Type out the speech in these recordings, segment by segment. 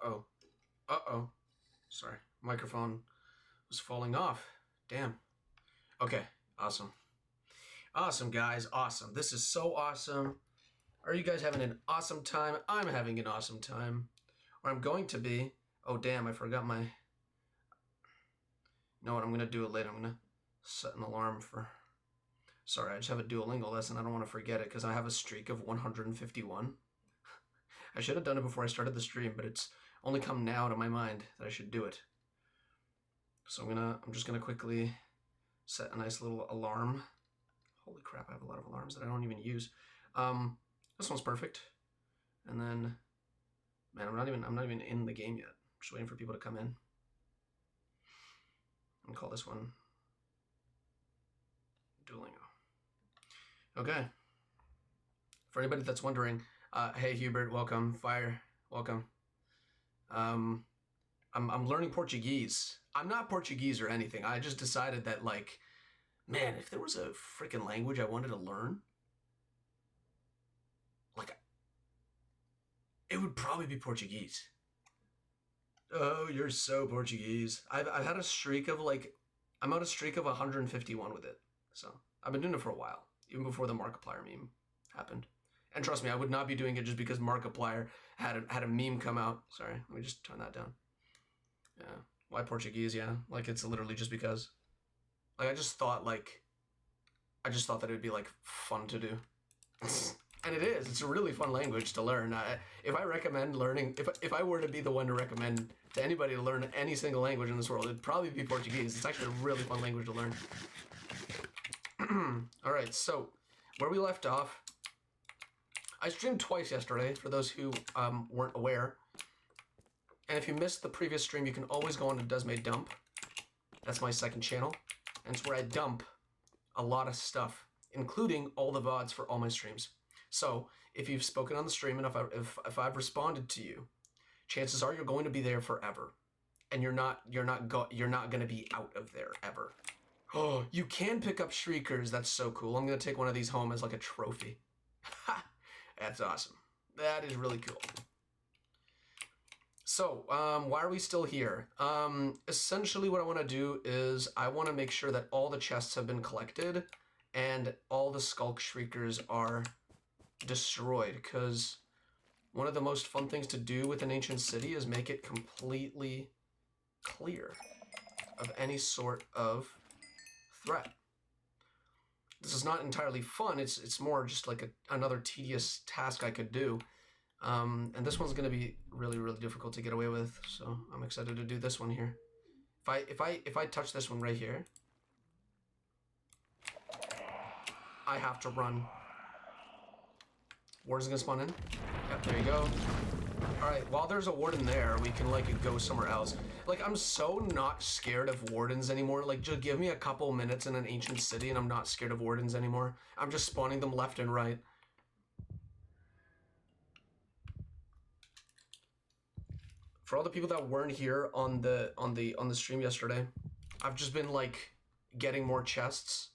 Uh-oh. Uh-oh. Sorry. Microphone was falling off. Damn. Okay. Awesome. Awesome, guys. Awesome. This is so awesome. Are you guys having an awesome time? I'm having an awesome time. Or I'm going to be. Oh, damn. I forgot my... You know what? I'm going to do it later. I'm going to set an alarm for... Sorry, I just have a Duolingo lesson. I don't want to forget it because I have a streak of 151. I should have done it before I started the stream, but it's only come now to my mind that I should do it. So I'm just gonna quickly set a nice little alarm. Holy crap, I have a lot of alarms that I don't even use. This one's perfect. And then, man, I'm not even in the game yet. I'm just waiting for people to come in. I'm gonna call this one Duolingo. Okay. For anybody that's wondering, hey Hubert, welcome. Fire, welcome. I'm learning Portuguese. I'm not Portuguese or anything. I just decided that, like, man, if there was a freaking language I wanted to learn, like, it would probably be Portuguese. Oh, you're so Portuguese. I've had a streak of, like, I'm on a streak of 151 with it. So I've been doing it for a while, even before the Markiplier meme happened. And trust me, I would not be doing it just because Markiplier had a meme come out. Sorry, let me just turn that down. Yeah, why Portuguese? Yeah, like it's literally just because. Like I just thought that it would be like fun to do, and it is. It's a really fun language to learn. If I recommend learning, if I were to be the one to recommend to anybody to learn any single language in this world, it'd probably be Portuguese. It's actually a really fun language to learn. All right, so where we left off. I streamed twice yesterday, for those who weren't aware. And if you missed the previous stream, you can always go on to Desmae Dump. That's my second channel. And it's where I dump a lot of stuff, including all the VODs for all my streams. So if you've spoken on the stream and if I've responded to you, chances are you're going to be there forever. And you're not going to be out of there ever. Oh, you can pick up Shriekers. That's so cool. I'm going to take one of these home as like a trophy. Ha! That's awesome. That is really cool. So, why are we still here? Essentially what I want to do is I want to make sure that all the chests have been collected and all the sculk shriekers are destroyed, because one of the most fun things to do with an ancient city is make it completely clear of any sort of threat. This is not entirely fun. It's more just like another tedious task I could do. And this one's going to be really, really difficult to get away with. So I'm excited to do this one here. If I touch this one right here, I have to run. Warden's going to spawn in. Yep, there you go. All right, while there's a warden there, we can like go somewhere else. Like, I'm so not scared of wardens anymore. Like, just give me a couple minutes in an ancient city and I'm not scared of wardens anymore. I'm just spawning them left and right. For all the people that weren't here on the stream yesterday, I've just been like getting more chests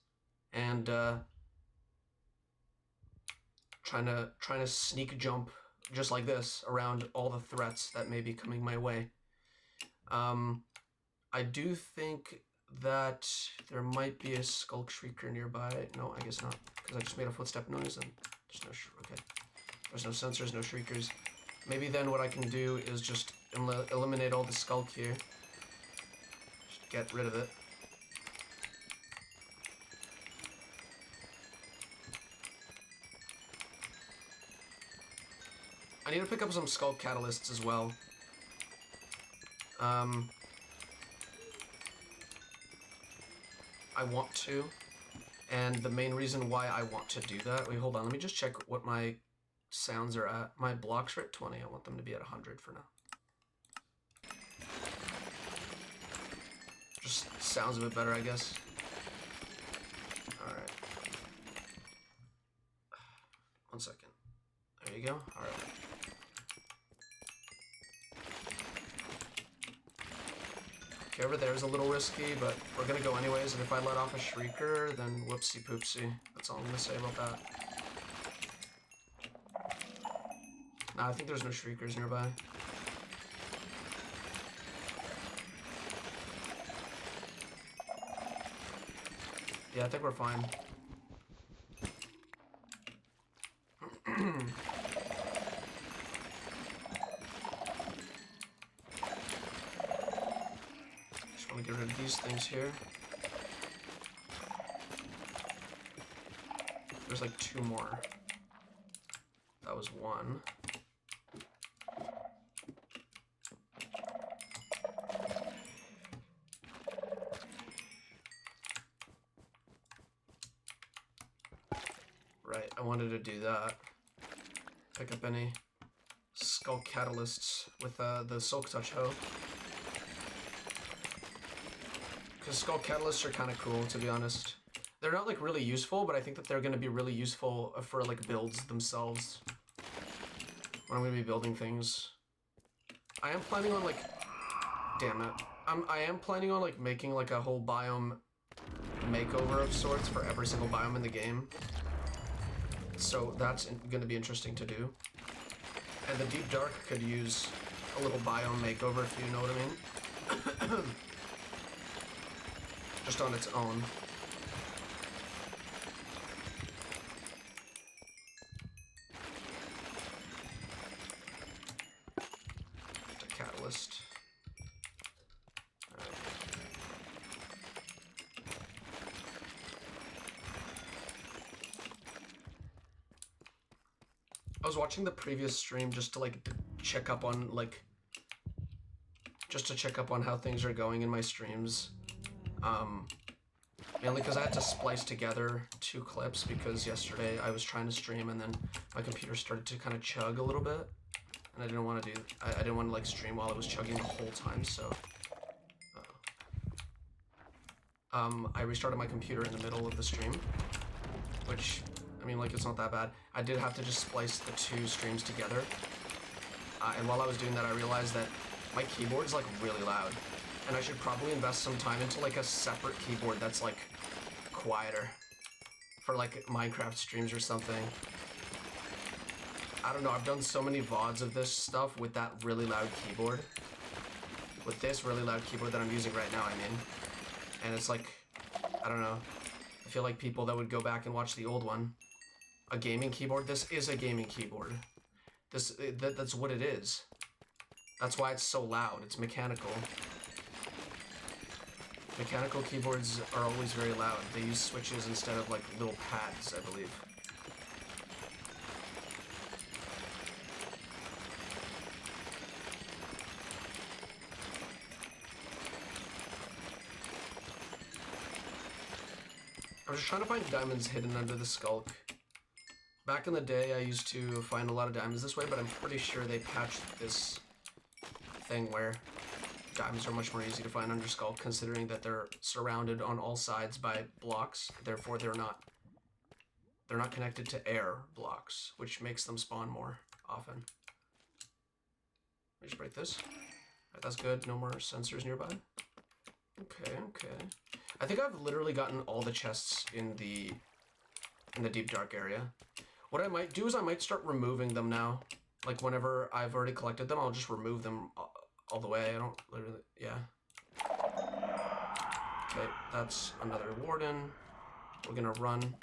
and trying to sneak jump just like this around all the threats that may be coming my way. I do think that there might be a sculk shrieker nearby. No, I guess not, because I just made a footstep noise and there's no okay. There's no sensors, no shriekers. Maybe then what I can do is just eliminate all the sculk here. Just get rid of it. I need to pick up some sculk catalysts as well. I want to, and the main reason why I want to do that... Wait, hold on. Let me just check what my sounds are at. My blocks are at 20. I want them to be at 100 for now. Just sounds a bit better, I guess. Alright. 1 second. There you go. Alright. Okay, over there is a little risky, but we're gonna go anyways, and if I let off a shrieker, then whoopsie poopsie. That's all I'm gonna say about that. Nah, I think there's no shriekers nearby. Yeah, I think we're fine. Just want to get rid of these things here. There's like 2 more. That was 1. Right, I wanted to do that. Pick up any sculk catalysts with the silk touch hoe. Because sculk catalysts are kind of cool, to be honest. They're not like really useful, but I think that they're going to be really useful for like builds themselves. When I'm going to be building things. I am planning on like, damn it. I am planning on like making like a whole biome makeover of sorts for every single biome in the game. So that's going to be interesting to do. And the Deep Dark could use a little biome makeover, if you know what I mean. Just on its own. Just a catalyst. I was watching the previous stream just to like check up on how things are going in my streams. Mainly because I had to splice together 2 clips because yesterday I was trying to stream and then my computer started to kind of chug a little bit, and I didn't want to like stream while it was chugging the whole time. So I restarted my computer in the middle of the stream, which, I mean, like, it's not that bad. I did have to just splice the 2 streams together. And while I was doing that, I realized that my keyboard's, like, really loud. And I should probably invest some time into, like, a separate keyboard that's, like, quieter. For, like, Minecraft streams or something. I don't know, I've done so many VODs of this stuff with that really loud keyboard. With this really loud keyboard that I'm using right now, I mean. And it's like, I don't know. I feel like people that would go back and watch the old one. A gaming keyboard? This is a gaming keyboard. That's what it is. That's why it's so loud. It's mechanical. Mechanical keyboards are always very loud. They use switches instead of like little pads, I believe. I'm just trying to find diamonds hidden under the sculk. Back in the day, I used to find a lot of diamonds this way, but I'm pretty sure they patched this thing where diamonds are much more easy to find under sculk, considering that they're surrounded on all sides by blocks. Therefore, they're not connected to air blocks, which makes them spawn more often. Let me just break this. Right, that's good. No more sensors nearby. Okay, okay. I think I've literally gotten all the chests in the Deep Dark area. What I might do is I might start removing them now. Like, whenever I've already collected them, I'll just remove them all the way. I don't literally... Yeah. Okay, that's another Warden. We're gonna run.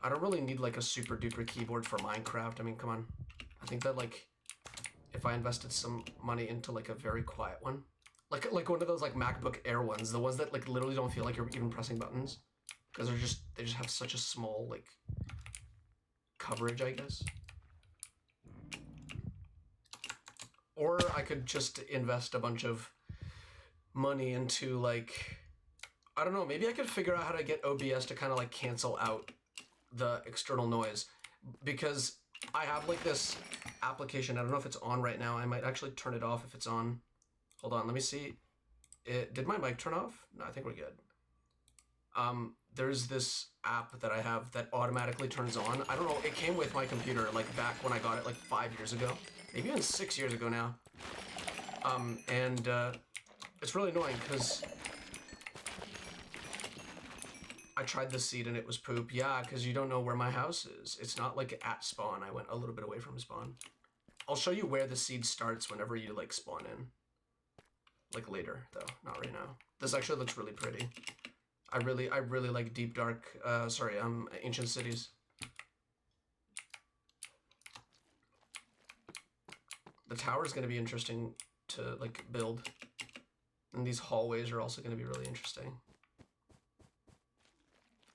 I don't really need, like, a super duper keyboard for Minecraft. I mean, come on. I think that, like, if I invested some money into, like, a very quiet one, like one of those, like, MacBook Air ones, the ones that, like, literally don't feel like you're even pressing buttons, because they just have such a small, like, coverage, I guess. Or I could just invest a bunch of money into, like, I don't know, maybe I could figure out how to get OBS to kind of, like, cancel out the external noise, because I have, like, this application. I don't know if it's on right now. I might actually turn it off if it's on. Hold on, let me see. Did my mic turn off? No, I think we're good. There's this app that I have that automatically turns on. I don't know, it came with my computer, like, back when I got it, like, 5 years ago. Maybe even 6 years ago now. It's really annoying, because I tried the seed and it was poop. Yeah, because you don't know where my house is. It's not, like, at spawn. I went a little bit away from spawn. I'll show you where the seed starts whenever you like spawn in. Like later, though, not right now. This actually looks really pretty. I really like deep dark, ancient cities. The tower is going to be interesting to like build. And these hallways are also going to be really interesting.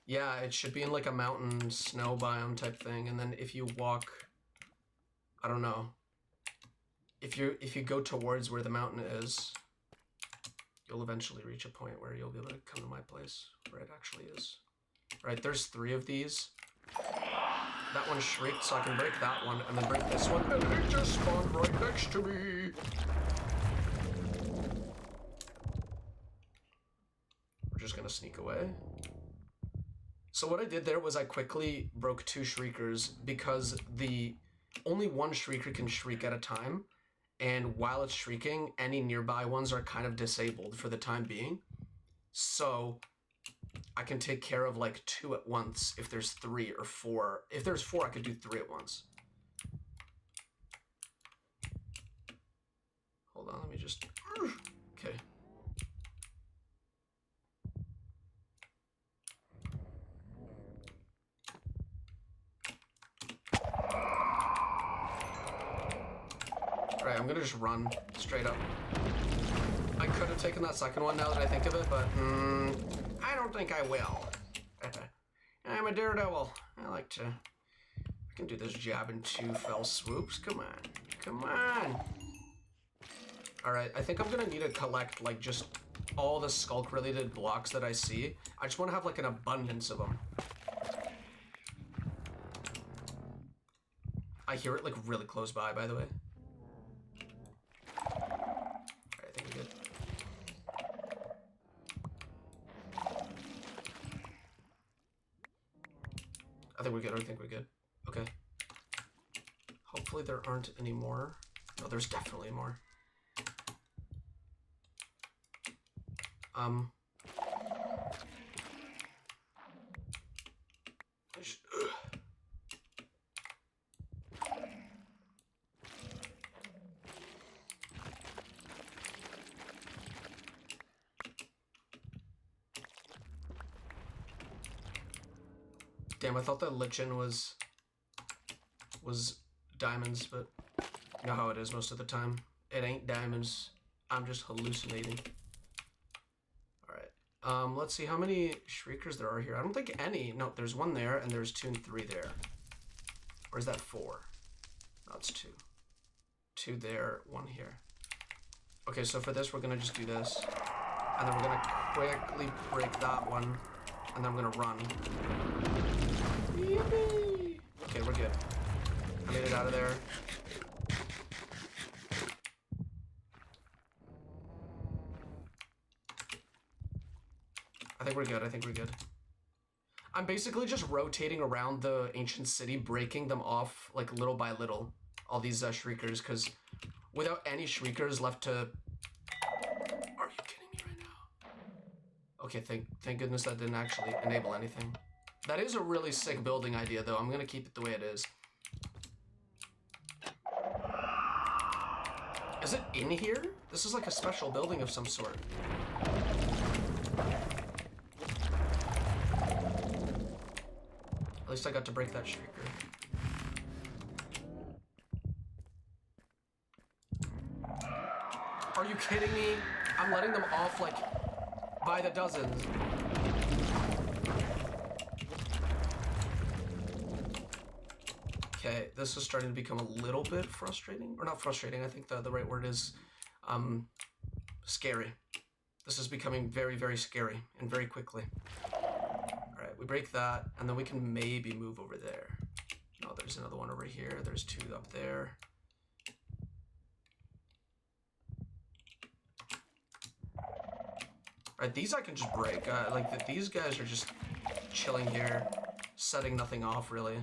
Yeah, it should be in like a mountain snow biome type thing. And then if you walk, I don't know. If you go towards where the mountain is, you'll eventually reach a point where you'll be able to come to my place where it actually is. Right, there's 3 of these. That one shrieked, so I can break that one and then break this one. And it just spawned right next to me. We're just gonna sneak away. So what I did there was I quickly broke 2 shriekers because only one shrieker can shriek at a time. And while it's shrieking, any nearby ones are kind of disabled for the time being. So I can take care of like 2 at once if there's 3 or 4. If there's 4, I could do 3 at once. Hold on, let me just... Okay. Alright, I'm gonna just run straight up. I could have taken that second one now that I think of it, but I don't think I will. I'm a daredevil. I can do this jab in 2 fell swoops. Come on. Come on. Alright, I think I'm gonna need to collect like just all the sculk related blocks that I see. I just want to have like an abundance of them. I hear it like really close by the way. Alright, I think we're good. I think we're good. Okay. Hopefully there aren't any more. No, there's definitely more. Damn, I thought that lichen was diamonds, but you know how it is most of the time. It ain't diamonds. I'm just hallucinating. Alright. Let's see how many shriekers there are here. I don't think any. No, there's 1 there, and there's 2 and 3 there. Or is that 4? No, it's 2. 2 there, 1 here. Okay, so for this, we're gonna just do this. And then we're gonna quickly break that one. And then I'm gonna run. Yippee! Okay, we're good. I made it out of there. I think we're good. I'm basically just rotating around the ancient city, breaking them off like little by little. All these shriekers, because without any shriekers left to... Are you kidding me right now? Okay, thank goodness that didn't actually enable anything. That is a really sick building idea, though. I'm gonna keep it the way it is. Is it in here? This is like a special building of some sort. At least I got to break that shrieker. Are you kidding me? I'm letting them off like by the dozens. Okay, this is starting to become a little bit frustrating. Or not frustrating, I think the right word is scary. This is becoming very, very scary and very quickly. Alright, we break that, and then we can maybe move over there. No, there's another one over here. There's 2 up there. Alright, these I can just break. These guys are just chilling here, setting nothing off, really.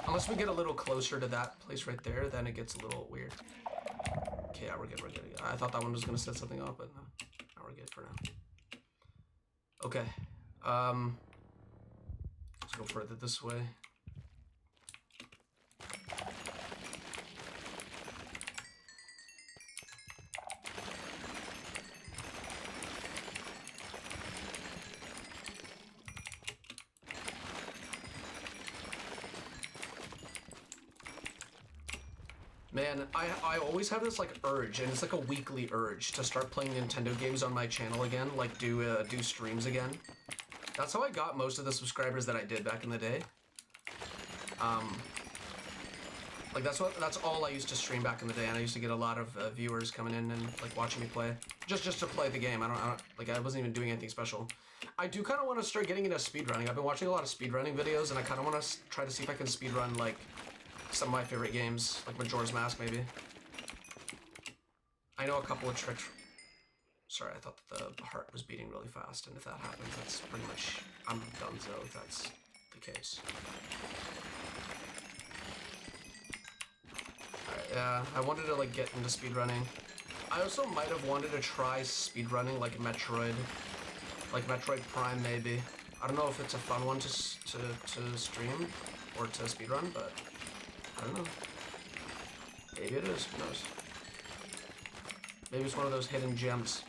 Unless we get a little closer to that place right there, then it gets a little weird. Okay, yeah, we're good. I thought that one was going to set something off, but no. Now we're good for now. Okay. Let's go further this way. Man, I always have this like urge, and it's like a weekly urge to start playing Nintendo games on my channel again, like do streams again. That's how I got most of the subscribers that I did back in the day. Like that's all I used to stream back in the day, and I used to get a lot of viewers coming in and like watching me play, just to play the game. I wasn't even doing anything special. I do kind of want to start getting into speedrunning. I've been watching a lot of speedrunning videos, and I kind of want to try to see if I can speedrun like some of my favorite games, like Majora's Mask maybe. I know a couple of tricks. Sorry, I thought that the heart was beating really fast, and if that happens, that's pretty much I'm donezo if that's the case. Yeah, I wanted to like get into speedrunning. I also might have wanted to try speedrunning like Metroid Prime maybe. I don't know if it's a fun one to stream or to speedrun, but I don't know. Maybe it is, who knows? Maybe it's one of those hidden gems.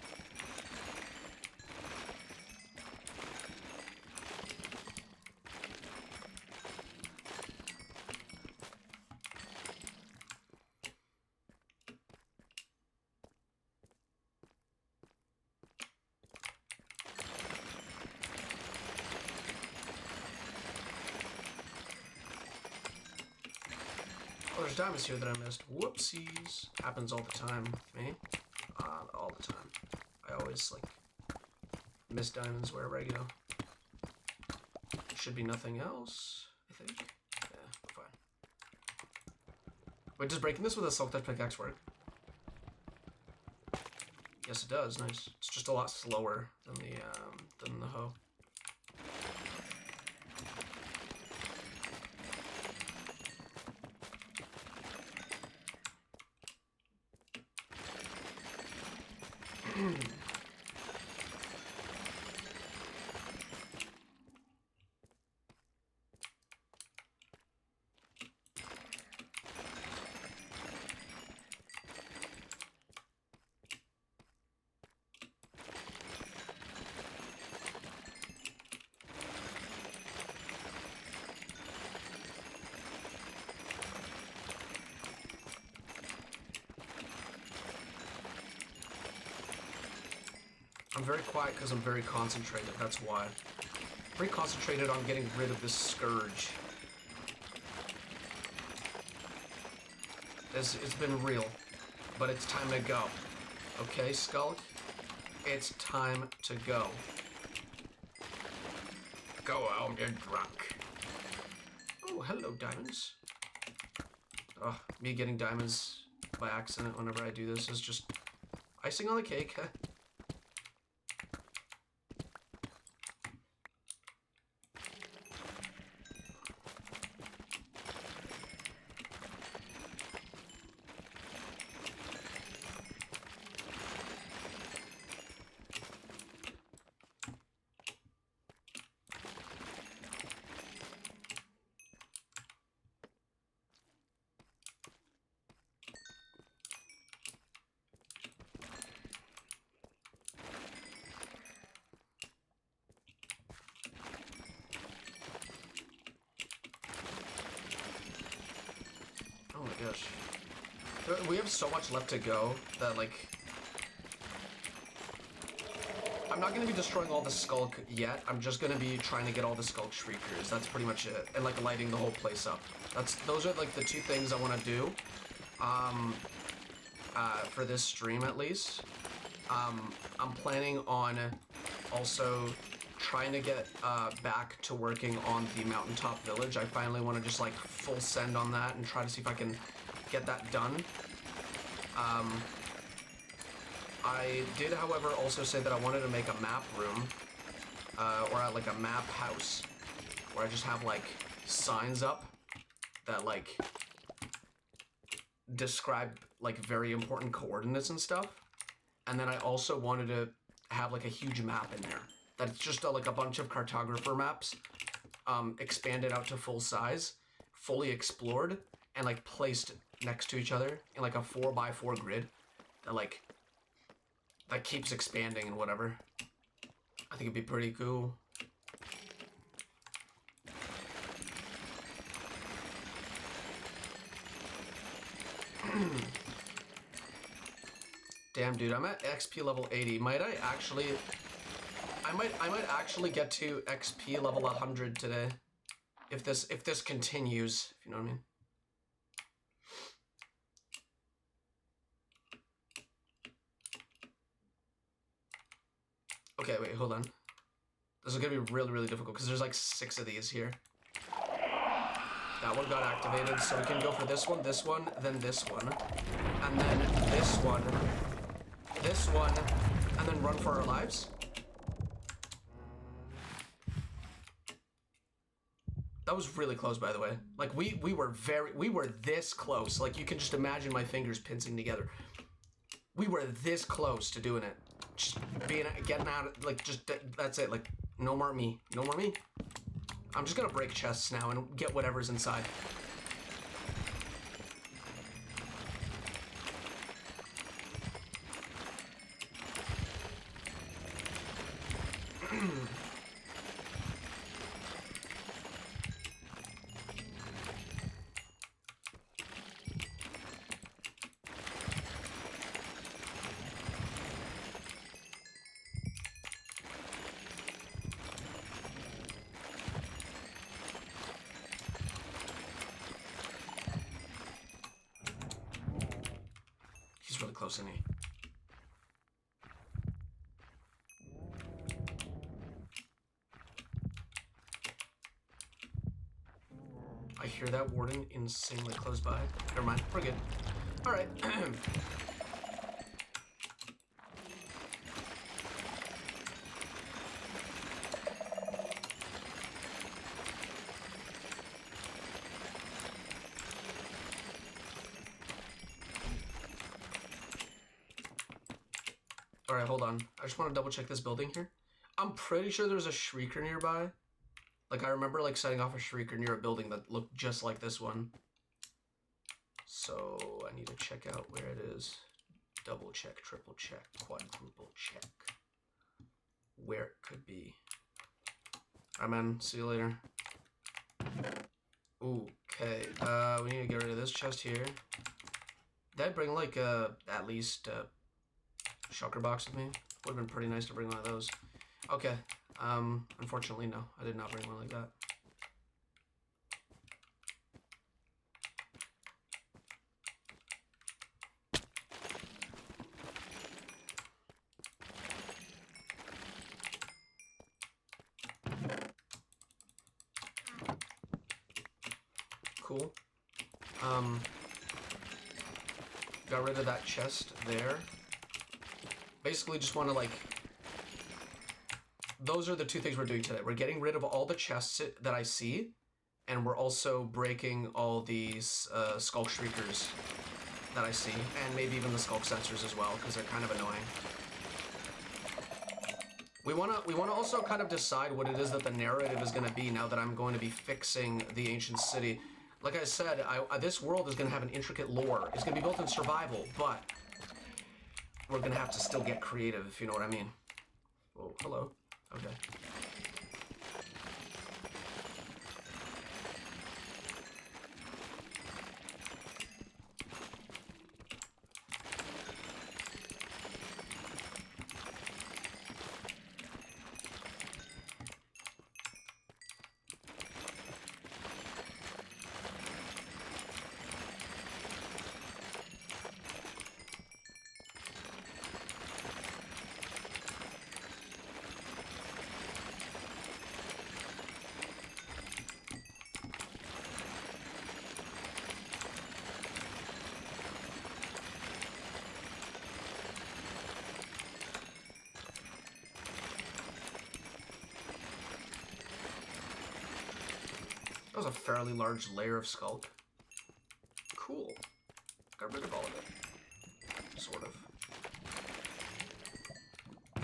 There's diamonds here that I missed. Whoopsies. Happens all the time with me. All the time. I always, like, miss diamonds wherever I go. Should be nothing else, I think. Yeah, we're fine. Wait, does breaking this with a sculk touch pickaxe work? Yes, it does. Nice. It's just a lot slower than the hoe. I'm very quiet because I'm very concentrated, that's why. I'm very concentrated on getting rid of this scourge. It's been real, but it's time to go. Okay, Sculk? It's time to go. Go home, you're drunk. Oh, hello, diamonds. Oh, me getting diamonds by accident whenever I do this is just icing on the cake. Oh my gosh. We have so much left to go that, like... I'm not going to be destroying all the sculk yet. I'm just going to be trying to get all the sculk shriekers. That's pretty much it. And, like, lighting the whole place up. Those are, like, the two things I want to do. For this stream, at least. I'm planning on also trying to get back to working on the mountaintop village. I finally want to just like full send on that and try to see if I can get that done. I did, however, also say that I wanted to make a map room or like a map house where I just have like signs up that like describe like very important coordinates and stuff. And then I also wanted to have like a huge map in there. That's just like a bunch of cartographer maps, expanded out to full size, fully explored, and like placed next to each other in like a 4x4 grid that keeps expanding and whatever. I think it'd be pretty cool. Damn, dude, I'm at XP level 80. Might I actually... I might actually get to XP level 100 today. If this continues, if you know what I mean. Okay, wait, hold on. This is gonna be really, really difficult because there's like 6 of these here. That one got activated, so we can go for this one, then this one, and then this one, and then run for our lives. That was really close, by the way. Like, we were this close. Like, you can just imagine my fingers pincing together. We were this close to doing it. Just getting out, like, just, that's it. Like, no more me. No more me. I'm just gonna break chests now and get whatever's inside. He's really close, isn't he? I hear that Warden insanely close by. Never mind, we're good. Alright. Alright, hold on. I just want to double check this building here. I'm pretty sure there's a shrieker nearby. Like, I remember, like, setting off a shrieker near a building that looked just like this one. So, I need to check out where it is. Double check, triple check, quadruple check. Where it could be. Alright, man. See you later. Okay. We need to get rid of this chest here. Did I bring, like, at least, shulker box with me? Would have been pretty nice to bring one of those. Okay. Unfortunately, no. I did not bring one like that. Cool. Got rid of that chest there. Basically just want to, like... Those are the two things we're doing today. We're getting rid of all the chests that I see, and we're also breaking all these sculk shriekers that I see, and maybe even the sculk sensors as well, because they're kind of annoying. We wanna also kind of decide what it is that the narrative is going to be now that I'm going to be fixing the ancient city. Like I said, this world is going to have an intricate lore. It's going to be built in survival, but we're going to have to still get creative, if you know what I mean. Oh, hello. Okay. That was a fairly large layer of sculk. Cool. Got rid of all of it. Sort of.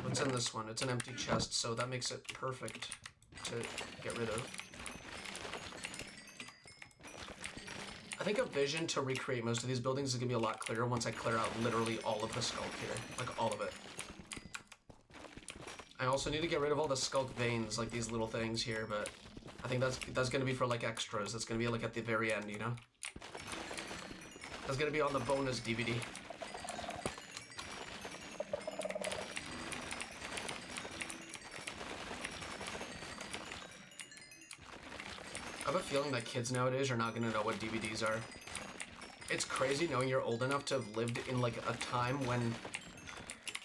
What's in this one? It's an empty chest, so that makes it perfect to get rid of. I think a vision to recreate most of these buildings is going to be a lot clearer once I clear out literally all of the sculk here. Like, all of it. I also need to get rid of all the sculk veins, like these little things here, but... I think that's gonna be for like extras. That's gonna be like at the very end, you know? That's gonna be on the bonus DVD. I have a feeling that kids nowadays are not gonna know what DVDs are. It's crazy knowing you're old enough to have lived in like a time when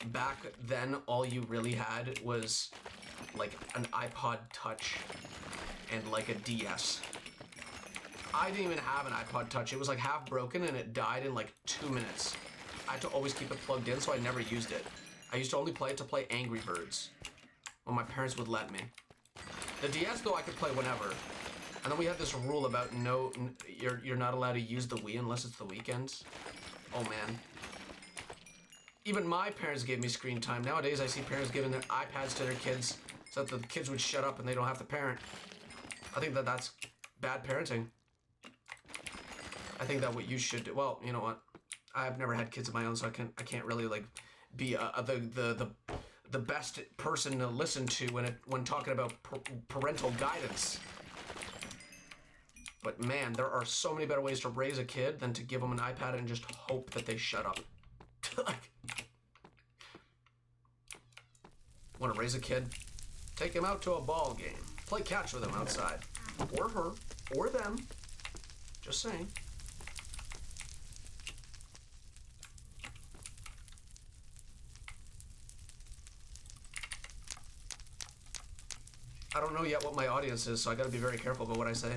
back then all you really had was like an iPod Touch and like a DS. I didn't even have an iPod Touch. It was like half broken and it died in like 2 minutes. I had to always keep it plugged in, so I never used it. I used to only play it to play Angry Birds when my parents would let me. The DS though I could play whenever. And then we had this rule about you're not allowed to use the Wii unless it's the weekends. Oh man. Even my parents gave me screen time. Nowadays I see parents giving their iPads to their kids so that the kids would shut up and they don't have to parent. I think that that's bad parenting. I think that what you should do, well, you know what? I've never had kids of my own, so I can't really like be the best person to listen to when talking about parental guidance. But man, there are so many better ways to raise a kid than to give them an iPad and just hope that they shut up. Like, want to raise a kid? Take him out to a ball game. Play catch with him outside. Or her. Or them. Just saying. I don't know yet what my audience is, so I gotta be very careful about what I say.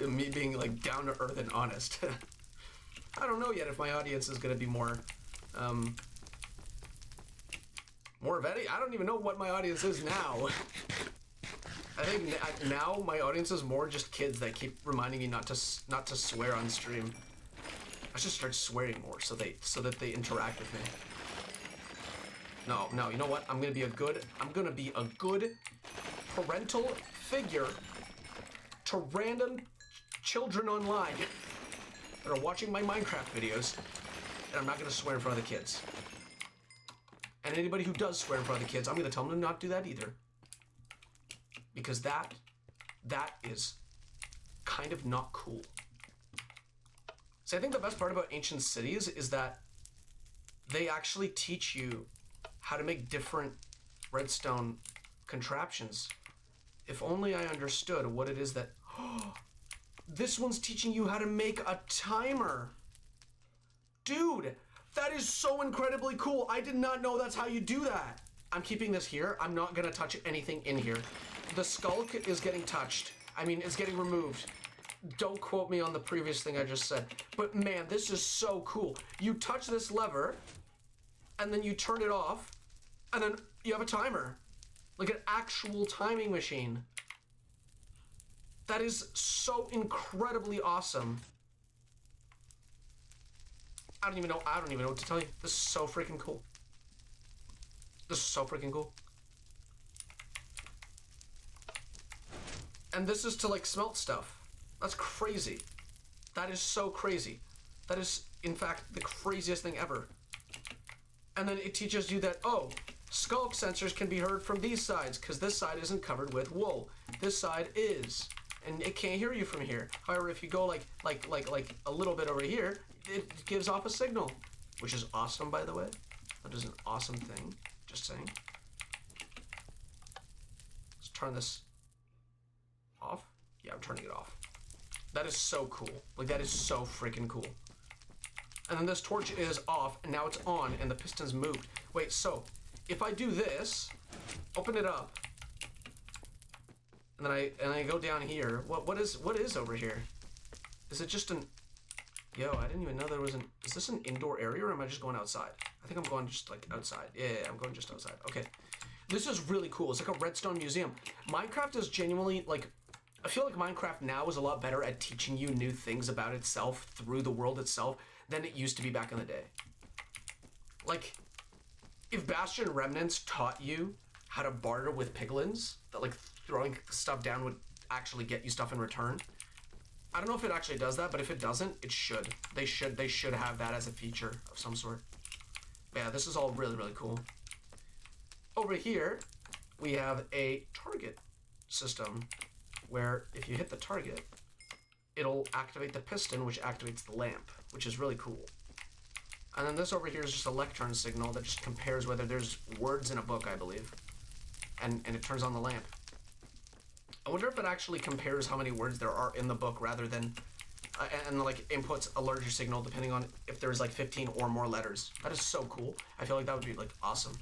me being like down to earth and honest. I don't know yet if my audience is gonna be more of any. I don't even know what my audience is now. I think now my audience is more just kids that keep reminding me not to swear on stream. I should start swearing more so that they interact with me. No, you know what? I'm gonna be a good parental figure to random children online that are watching my Minecraft videos, and I'm not gonna swear in front of the kids. And anybody who does swear in front of the kids, I'm gonna tell them to not do that either. Because that is kind of not cool. See, I think the best part about ancient cities is that they actually teach you how to make different redstone contraptions. If only I understood what it is that... This one's teaching you how to make a timer. Dude, that is so incredibly cool. I did not know that's how you do that. I'm keeping this here. I'm not gonna touch anything in here. The sculk is getting touched. I mean, it's getting removed. Don't quote me on the previous thing I just said. But man, this is so cool. You touch this lever, and then you turn it off, and then you have a timer. Like an actual timing machine. That is so incredibly awesome. I don't even know what to tell you. This is so freaking cool. This is so freaking cool. And this is to like smelt stuff. That's crazy. That is so crazy. That is, in fact, the craziest thing ever. And then it teaches you that, oh, sculk sensors can be heard from these sides because this side isn't covered with wool. This side is. And it can't hear you from here. However, if you go like a little bit over here, it gives off a signal, which is awesome, by the way. That is an awesome thing. Just saying. Let's turn this off. Yeah, I'm turning it off. That is so cool. Like, that is so freaking cool. And then this torch is off, and now it's on, and the piston's moved. Wait, so if I do this, open it up, and then I go down here. What is over here? Is it just an? Yo, I didn't even know there was an. Is this an indoor area, or am I just going outside? I think I'm going just like outside. Yeah, I'm going just outside. Okay, this is really cool. It's like a redstone museum. Minecraft is genuinely like. I feel like Minecraft now is a lot better at teaching you new things about itself through the world itself than it used to be back in the day. Like, if Bastion Remnants taught you how to barter with piglins, that like throwing stuff down would actually get you stuff in return. I don't know if it actually does that, but if it doesn't, it should. They should have that as a feature of some sort. But yeah, this is all really, really cool. Over here, we have a target system where if you hit the target, it'll activate the piston, which activates the lamp, which is really cool. And then this over here is just a lectern signal that just compares whether there's words in a book, I believe. And it turns on the lamp. I wonder if it actually compares how many words there are in the book rather than and like inputs a larger signal depending on if there's like 15 or more letters. That is so cool. I feel like that would be like awesome.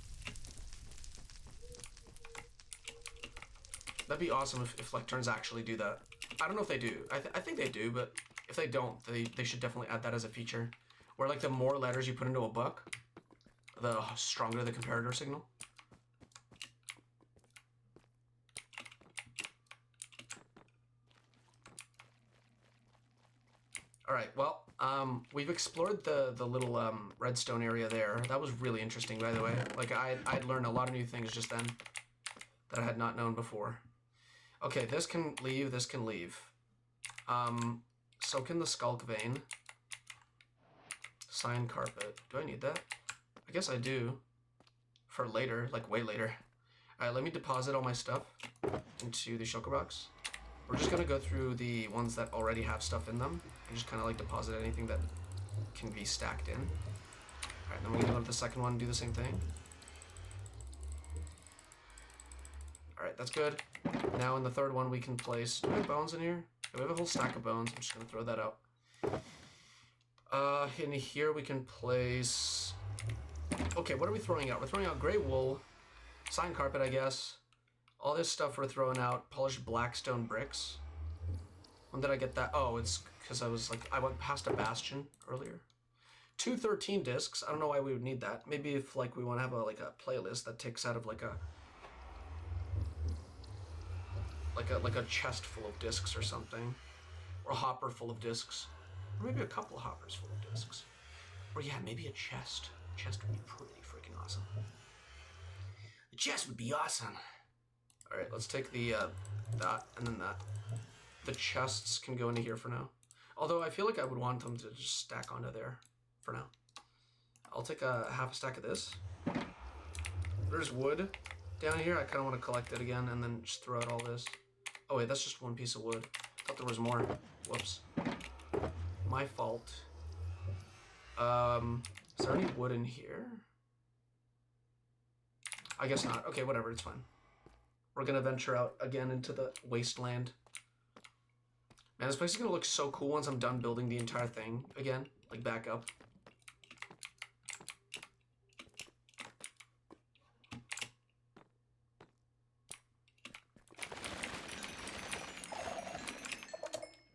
That'd be awesome if lecterns actually do that. I don't know if they do. I think they do, but if they don't, they should definitely add that as a feature. Where like the more letters you put into a book, the stronger the comparator signal. All right, well, we've explored the little redstone area there. That was really interesting, by the way. Like, I'd learned a lot of new things just then that I had not known before. Okay, this can leave, this can leave. So can the sculk vein. Sign carpet. Do I need that? I guess I do. For later, like way later. All right, let me deposit all my stuff into the shulker box. We're just gonna go through the ones that already have stuff in them and just kind of like deposit anything that can be stacked in. All right, then we're gonna go to the second one and do the same thing. All right, that's good. Now in the third one we can place, do we have bones in here? Yeah, we have a whole stack of bones. I'm just gonna throw that out. In here we can place, okay, what are we throwing out? We're throwing out gray wool, sign carpet, I guess. All this stuff we're throwing out, polished blackstone bricks. When did I get that? Oh, it's because I went past a bastion earlier. 213 discs. I don't know why we would need that. Maybe if like we want to have a playlist that takes out of like a chest full of discs or something, or a hopper full of discs, or maybe a couple of hoppers full of discs, or yeah, maybe a chest. A chest would be pretty freaking awesome. The chest would be awesome. All right, let's take the that and then that. The chests can go into here for now. Although I feel like I would want them to just stack onto there for now. I'll take a half a stack of this. There's wood down here. I kind of want to collect it again and then just throw out all this. Oh wait, that's just one piece of wood. I thought there was more. Whoops. My fault. Is there any wood in here? I guess not. Okay, whatever, it's fine. We're gonna venture out again into the wasteland. Man, this place is gonna look so cool once I'm done building the entire thing again. Like, back up.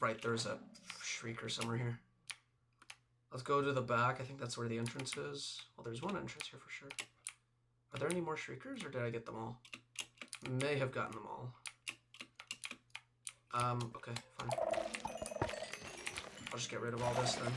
Right, there's a shrieker somewhere here. Let's go to the back. I think that's where the entrance is. Well, there's one entrance here for sure. Are there any more shriekers, or did I get them all? May have gotten them all. Okay, fine. I'll just get rid of all this then.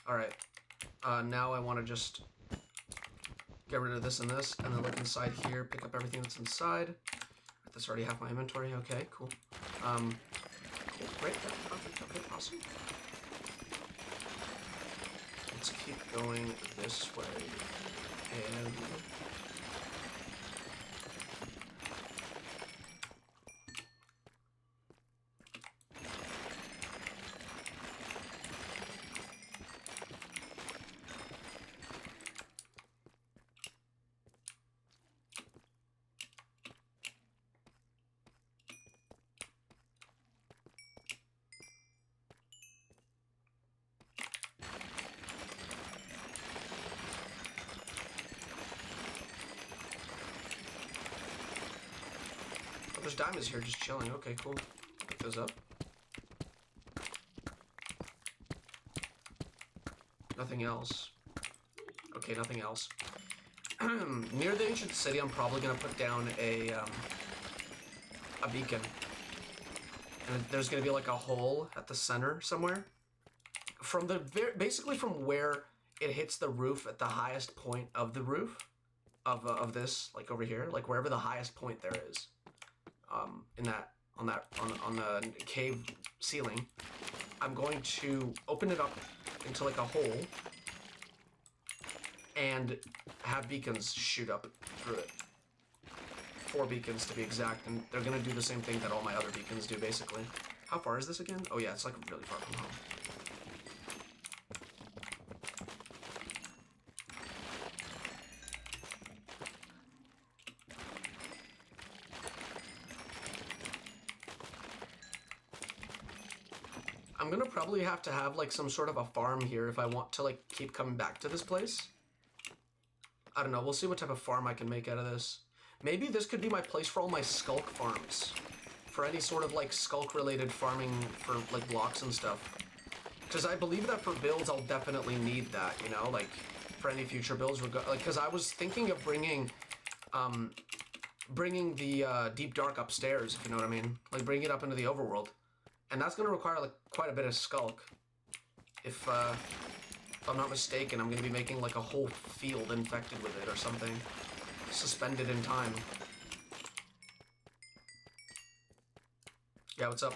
Alright. Now I want to just get rid of this and this, and then look inside here, pick up everything that's inside. That's already half my inventory. Okay, cool. Cool. Great. Okay, awesome. Let's keep going this way. And there's diamonds here just chilling. Okay, cool. Pick those up. Nothing else. Okay, nothing else. Near the ancient city, I'm probably gonna put down a beacon. And there's gonna be like a hole at the center somewhere. From the basically from where it hits the roof at the highest point of the roof of this, like over here, like wherever the highest point there is. On the cave ceiling, I'm going to open it up into like a hole, and have beacons shoot up through it. 4 beacons to be exact, and they're gonna do the same thing that all my other beacons do, basically. How far is this again? Oh yeah, it's like really far from home. I'm gonna probably have to have like some sort of a farm here if I want to like keep coming back to this place. I don't know, we'll see what type of farm I can make out of this. Maybe this could be my place for all my sculk farms. For any sort of like sculk related farming for like blocks and stuff. Because I believe that for builds I'll definitely need that, you know, like for any future builds. Like, because I was thinking of bringing the deep dark upstairs, if you know what I mean. Like bringing it up into the overworld. And that's going to require like quite a bit of sculk. If I'm not mistaken, I'm going to be making like a whole field infected with it or something. Suspended in time. Yeah, what's up?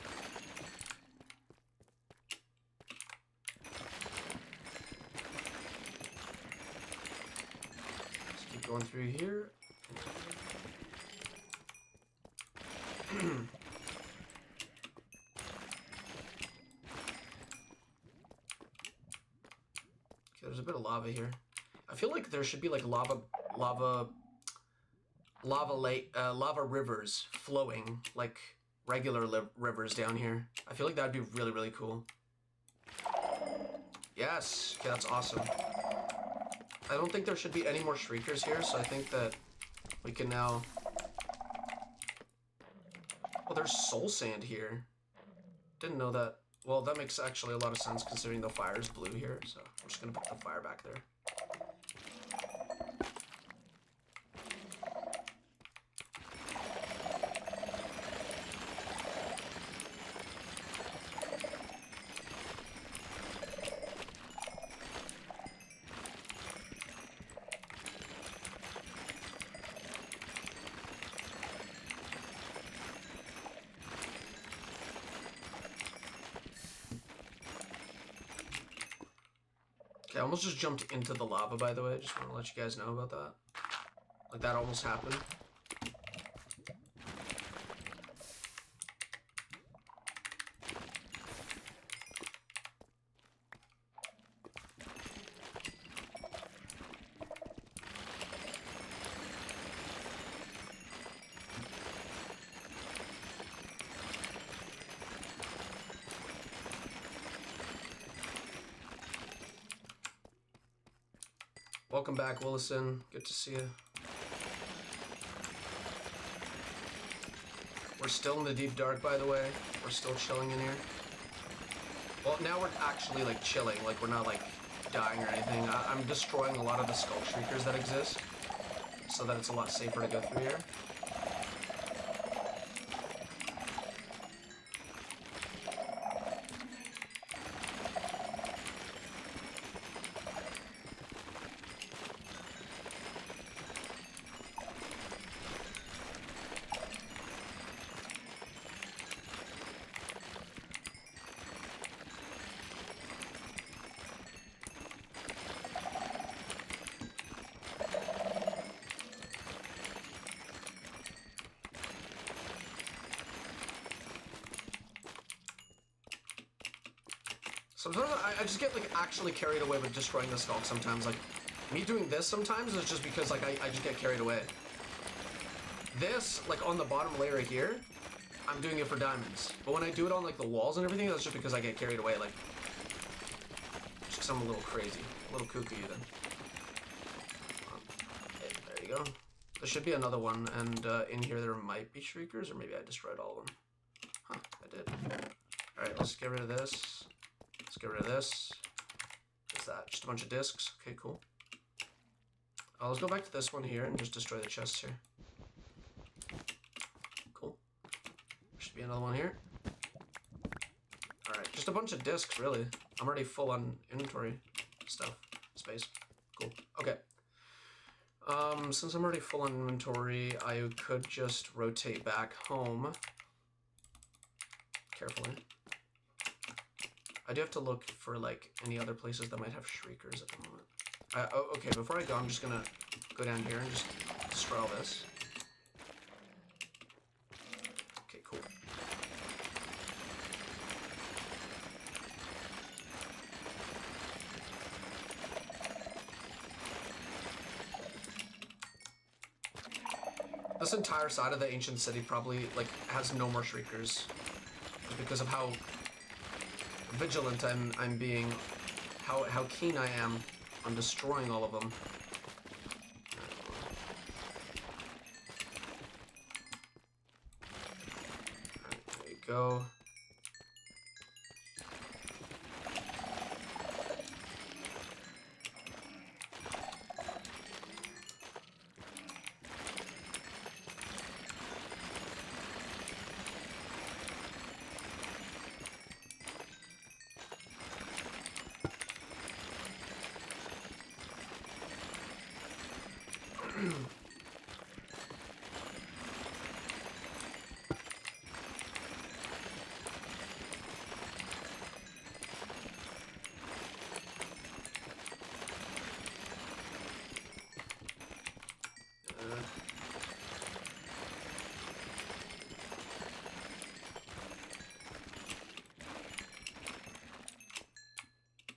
Let's keep going through here. Okay, there's a bit of lava here. I feel like there should be like lava rivers flowing like regular rivers down here. I feel like that'd be really, really cool. Yes, okay, that's awesome. I don't think there should be any more shriekers here, so I think that we can now... Oh, there's soul sand here. Didn't know that. Well, that makes actually a lot of sense considering the fire is blue here, so I'm just gonna put the fire back there. Okay, I almost just jumped into the lava, by the way. Just want to let you guys know about that. Like, that almost happened. Welcome back, Willison. Good to see you. We're still in the deep dark, by the way. We're still chilling in here. Well, now we're actually, like, chilling. Like, we're not, like, dying or anything. I'm destroying a lot of the sculk shriekers that exist, so that it's a lot safer to go through here. Sometimes I just get, like, actually carried away with destroying the sculk sometimes. Like, me doing this sometimes is just because, like, I just get carried away. This, like, on the bottom layer here, I'm doing it for diamonds. But when I do it on, like, the walls and everything, that's just because I get carried away, like... Just because I'm a little crazy. A little kooky, even. Okay, there you go. There should be another one, and in here there might be shriekers, or maybe I destroyed all of them. Huh, I did. Alright, let's get rid of this. Let's get rid of this. What's that? Just a bunch of discs. Okay, cool. Let's go back to this one here and just destroy the chests here. Cool. There should be another one here. Alright, just a bunch of discs, really. I'm already full on inventory stuff. Space. Cool. Okay. Since I'm already full on inventory, I could just rotate back home. Carefully. I do have to look for, like, any other places that might have shriekers at the moment. Okay, before I go, I'm just gonna go down here and just destroy all this. Okay, cool. This entire side of the ancient city probably, like, has no more shriekers. Just because of how vigilant I'm being, how keen I am on destroying all of them. Alright, there you go.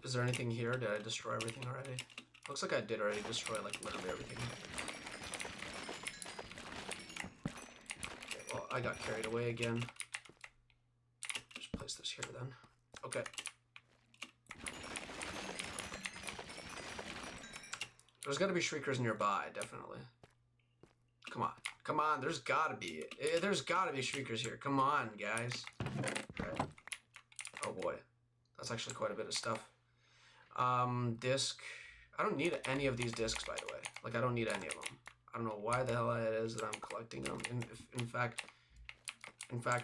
Is there anything here? Did I destroy everything already? Looks like I did already destroy, like, literally everything. Okay, well, I got carried away again. Just place this here then. Okay. There's gotta be shriekers nearby, definitely. Come on. Come on, there's gotta be. There's gotta be shriekers here. Come on, guys. Okay. Oh boy. That's actually quite a bit of stuff. Disc. I don't need any of these discs, by the way. Like, I don't need any of them. I don't know why the hell it is that I'm collecting them. In fact,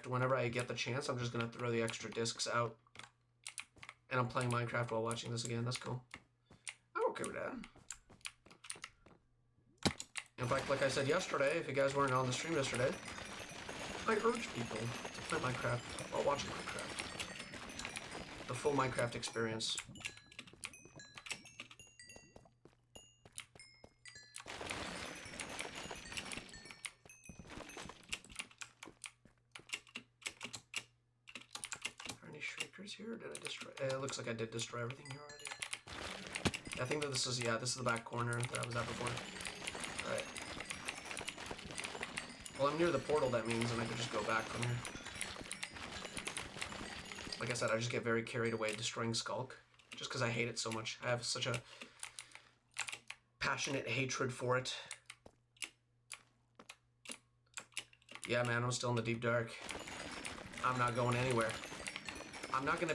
whenever I get the chance, I'm just gonna throw the extra discs out. And I'm playing Minecraft while watching this again. That's cool. I'm okay with that. In fact, like I said yesterday, if you guys weren't on the stream yesterday, I urge people to play Minecraft while watching Minecraft. The full Minecraft experience. Here, or did I destroy? It looks like I did destroy everything here already. I think that this is, yeah, this is the back corner that I was at before. Alright. Well, I'm near the portal, that means, and I could just go back from here. Like I said, I just get very carried away destroying Sculk, just because I hate it so much. I have such a passionate hatred for it. Yeah, man, I'm still in the deep dark. I'm not going anywhere. I'm not gonna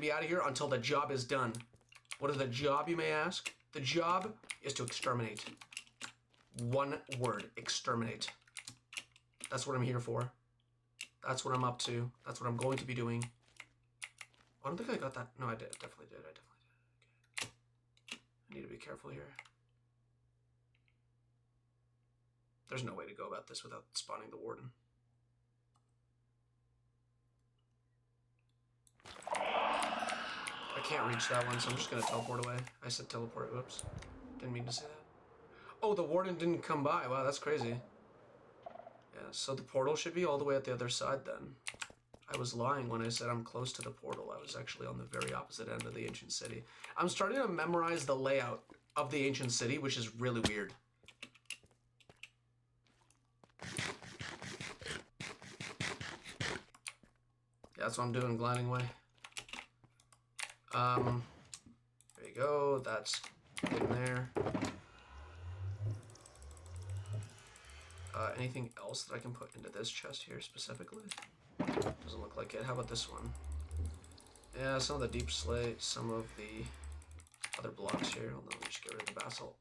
be out of here until the job is done. What is the job, you may ask? The job is to exterminate. One word, exterminate. That's what I'm here for. That's what I'm up to. That's what I'm going to be doing. I don't think I got that. No, I did. Definitely did. Okay. I need to be careful here. There's no way to go about this without spawning the Warden. I can't reach that one, so I'm just gonna teleport away. I said teleport, whoops. Didn't mean to say that. Oh, the Warden didn't come by. Wow, that's crazy. Yeah, so the portal should be all the way at the other side then. I was lying when I said I'm close to the portal. I was actually on the very opposite end of the ancient city. I'm starting to memorize the layout of the ancient city, which is really weird. Yeah, that's what I'm doing, gliding away. There you go, that's in there. Anything else that I can put into this chest here specifically? Doesn't look like it. How about this one? Yeah, some of the deep slate, some of the other blocks here. Hold on, let me just get rid of the basalt.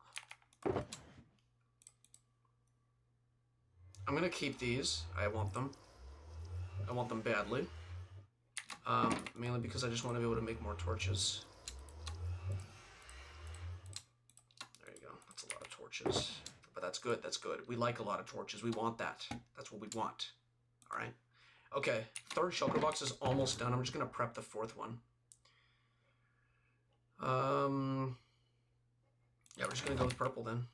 I'm gonna keep these. I want them. I want them badly. Mainly because I just want to be able to make more torches. There you go. That's a lot of torches. But that's good. That's good. We like a lot of torches. We want that. That's what we want. All right. Okay. Third shulker box is almost done. I'm just going to prep the fourth one. Yeah, we're just gonna go with purple then.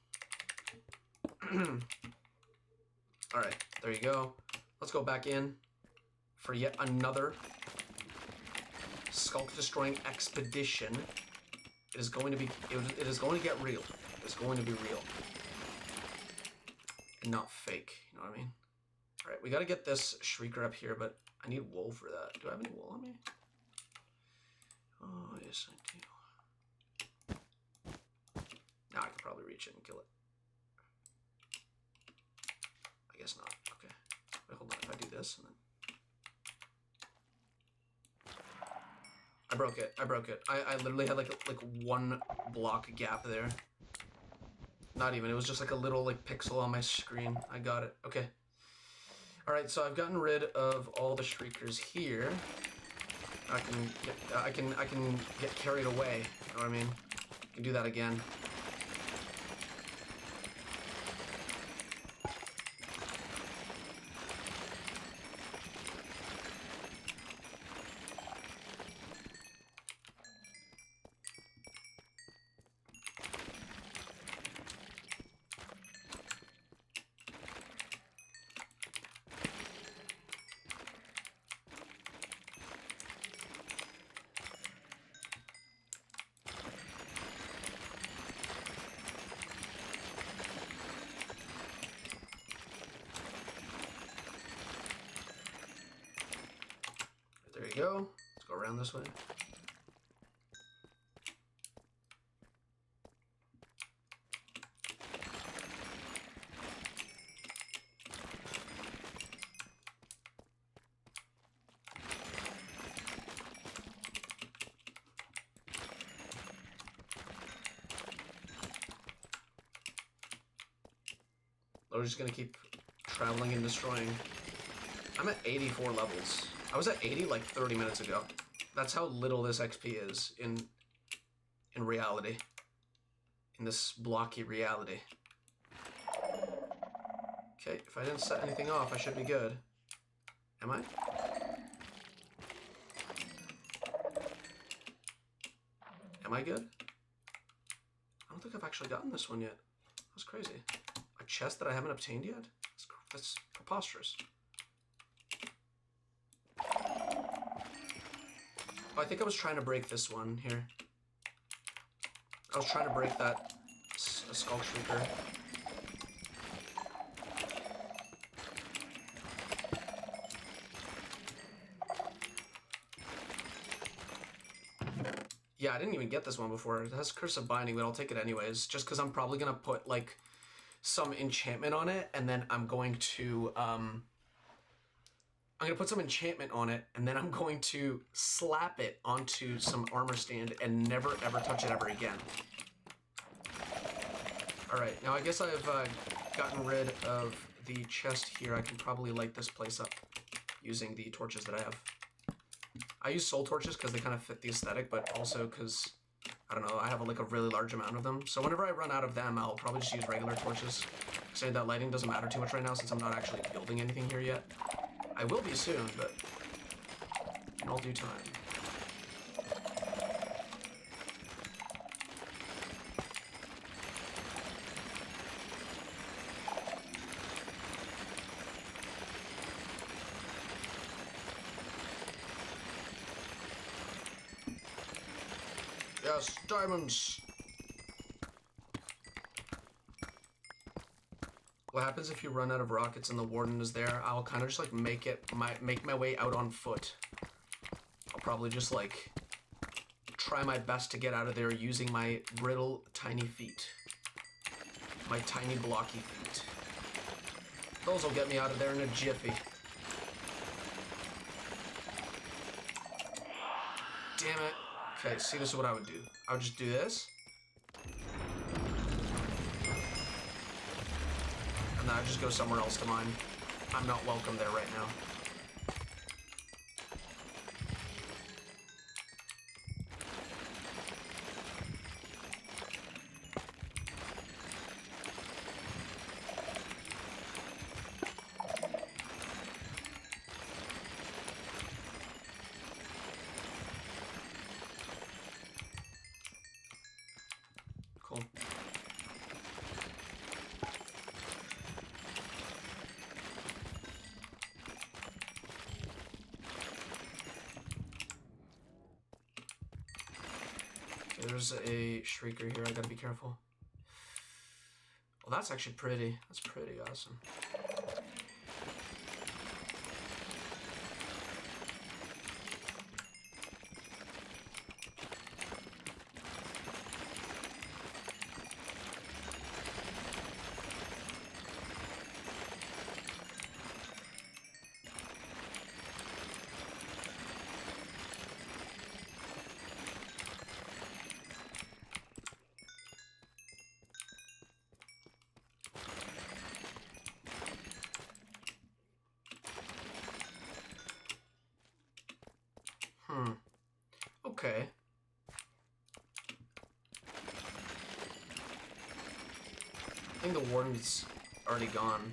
Alright, there you go. Let's go back in for yet another sculk destroying expedition. It is going to be, it is going to get real. It's going to be real. And not fake, you know what I mean? Alright, we gotta get this shrieker up here, but I need wool for that. Do I have any wool on me? Oh, yes I do. Now I can probably reach it and kill it. I guess not. Okay. Wait, hold on. If I do this and then... I broke it. I broke it. I literally had like one block gap there. Not even. It was just like a little like pixel on my screen. I got it. Okay. Alright, so I've gotten rid of all the shriekers here. I can get carried away. You know what I mean? I can do that again. There you go. Let's go around this way. We're just gonna keep traveling and destroying. I'm at 84 levels. I was at 80 like 30 minutes ago. That's how little this XP is in reality. In this blocky reality. Okay, if I didn't set anything off, I should be good. Am I? Am I good? I don't think I've actually gotten this one yet. That's crazy. A chest that I haven't obtained yet? That's preposterous. Oh, I think I was trying to break this one here. I was trying to break that sculk shrieker. Yeah, I didn't even get this one before. It has Curse of Binding, but I'll take it anyways. Just because I'm probably going to put, like, some enchantment on it, and then I'm going to put some enchantment on it, and then I'm going to slap it onto some armor stand and never ever touch it ever again. Alright, now I guess I've gotten rid of the chest here. I can probably light this place up using the torches that I have. I use soul torches because they kind of fit the aesthetic, but also because, I don't know, I have like a really large amount of them. So whenever I run out of them, I'll probably just use regular torches. Saying that lighting doesn't matter too much right now since I'm not actually building anything here yet. I will be soon, but in all due time. Yes, diamonds! What happens if you run out of rockets and the Warden is there? I'll kind of just like make my way out on foot. I'll probably just like try my best to get out of there using my brittle tiny feet. My tiny blocky feet. Those will get me out of there in a jiffy. Damn it. Okay, see, this is what I would do. I would just do this. And then I just go somewhere else to mine. I'm not welcome there right now. Cool. there's a shrieker here. I gotta be careful. Well, that's actually pretty. That's pretty awesome. Okay. I think the Warden's already gone.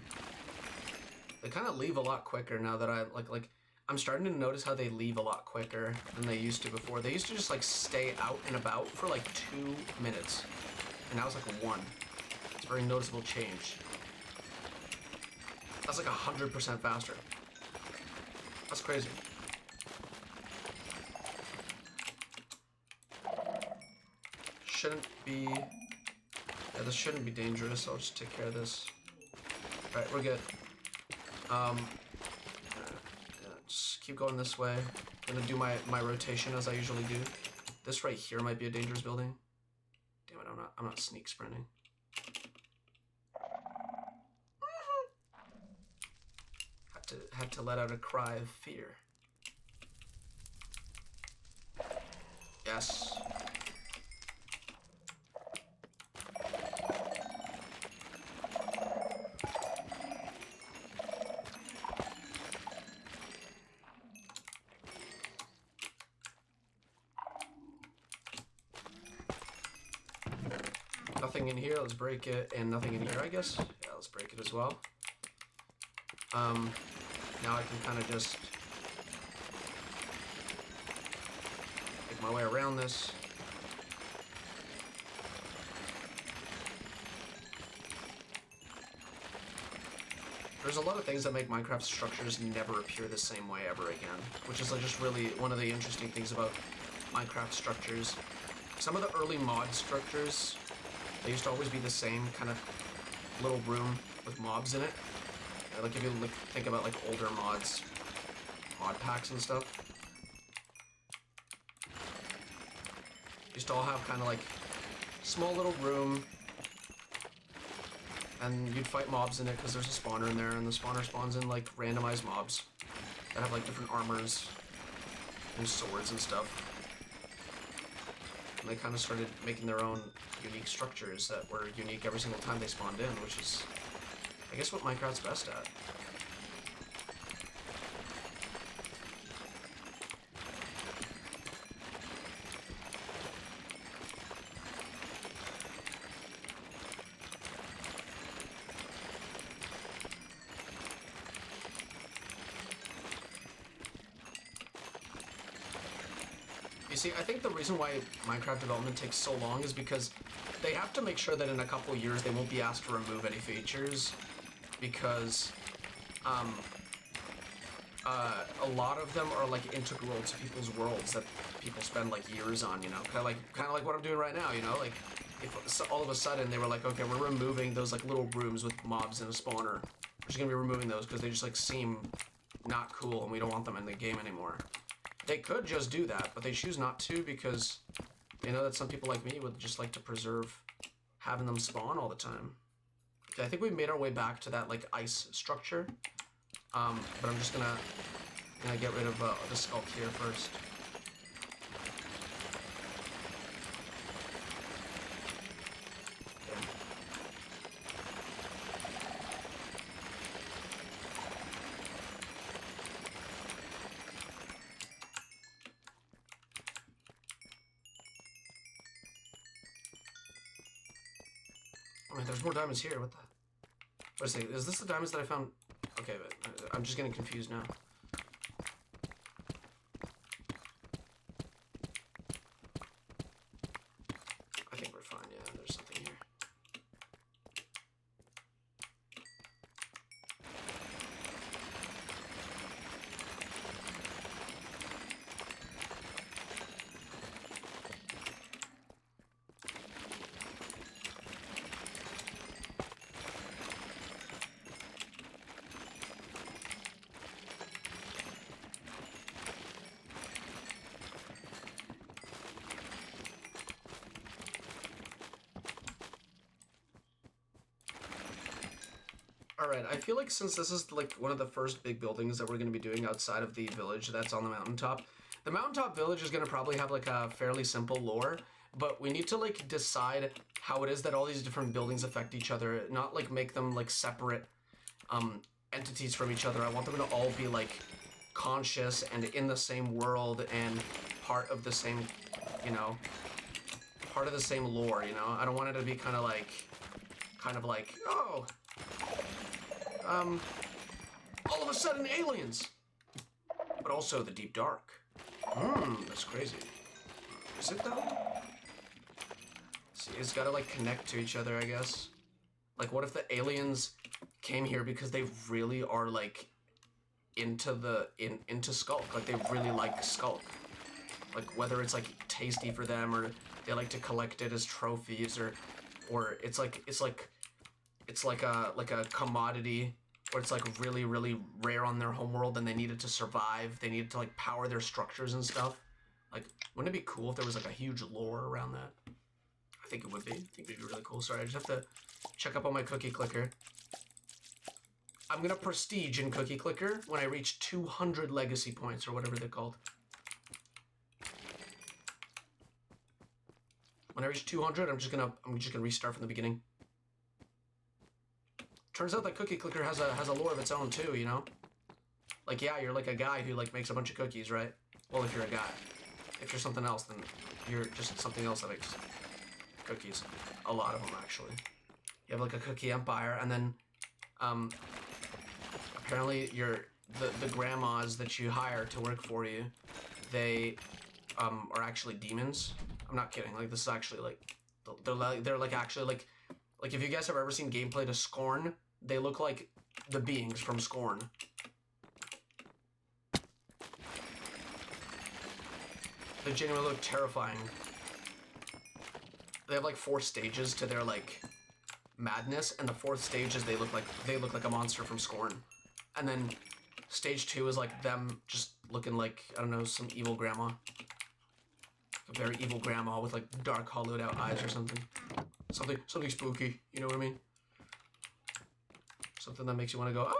They kind of leave a lot quicker now that I like I'm starting to notice how they leave a lot quicker than they used to before. They used to just like stay out and about for like 2 minutes. And now it's like 1. It's a very noticeable change. That's like 100% faster. That's crazy. Shouldn't be... Yeah, this shouldn't be dangerous. I'll just take care of this. Alright, we're good. Yeah, just keep going this way. I'm gonna do my rotation as I usually do. This right here might be a dangerous building. Damn it, I'm not sneak sprinting. Had to let out a cry of fear. Yes. Nothing in here, let's break it, and nothing in here, I guess. Yeah, let's break it as well. Now I can kind of just make my way around this. There's a lot of things that make Minecraft structures never appear the same way ever again, which is like just really one of the interesting things about Minecraft structures. Some of the early mod structures, they used to always be the same kind of little room with mobs in it. Like if you think about like older mods, mod packs and stuff, used to all have kind of like small little room, and you'd fight mobs in it because there's a spawner in there, and the spawner spawns in like randomized mobs that have like different armors and swords and stuff. And they kind of started making their own unique structures that were unique every single time they spawned in, which is, I guess, what Minecraft's best at. You see, I think the reason why Minecraft development takes so long is because they have to make sure that in a couple of years they won't be asked to remove any features, because a lot of them are like integral to people's worlds that people spend like years on, you know, kind of like what I'm doing right now, you know, like if all of a sudden they were like, okay, we're removing those like little rooms with mobs and a spawner, we're just gonna be removing those because they just like seem not cool and we don't want them in the game anymore. They could just do that, but they choose not to because they know that some people like me would just like to preserve having them spawn all the time. Okay, I think we made our way back to that like ice structure, but I'm just gonna get rid of the sculk here first. Wait, there's more diamonds here. What the? Wait a second. Is this the diamonds that I found? Okay, but I'm just getting confused now. I think we're fine. Yeah, there's something here. Alright, I feel like since this is like one of the first big buildings that we're going to be doing outside of the village that's on the mountaintop, the mountaintop village is going to probably have like a fairly simple lore, but we need to like decide how it is that all these different buildings affect each other, not like make them like separate entities from each other. I want them to all be like conscious and in the same world and part of the same, you know, part of the same lore, you know? I don't want it to be kind of like, oh, all of a sudden aliens, but also the deep dark. That's crazy. Is it though? See, it's gotta like connect to each other, I guess. Like, what if the aliens came here because they really are like into sculk? Like, they really like sculk. Like, whether it's like tasty for them or they like to collect it as trophies, or it's like a commodity, or it's like really, really rare on their homeworld and they need it to survive. They need it to like power their structures and stuff. Like, wouldn't it be cool if there was like a huge lore around that? I think it would be. I think it'd be really cool. Sorry, I just have to check up on my cookie clicker. I'm gonna prestige in cookie clicker when I reach 200 legacy points or whatever they're called. When I reach 200, I'm just gonna restart from the beginning. Turns out that cookie clicker has a lore of its own too, you know? Like, yeah, you're like a guy who like makes a bunch of cookies, right? Well, if you're a guy. If you're something else, then you're just something else that makes cookies. A lot of them, actually. You have like a cookie empire, and then apparently the grandmas that you hire to work for you, they are actually demons. I'm not kidding. Like, this is actually like they're like actually like if you guys have ever seen gameplay to Scorn, they look like the beings from Scorn. They genuinely look terrifying. They have like 4 stages to their like madness, and the 4th stage is they look like a monster from Scorn. And then stage 2 is like them just looking like, I don't know, some evil grandma. A very evil grandma with like dark hollowed out eyes or something. Something spooky, you know what I mean? Something that makes you want to go, ah!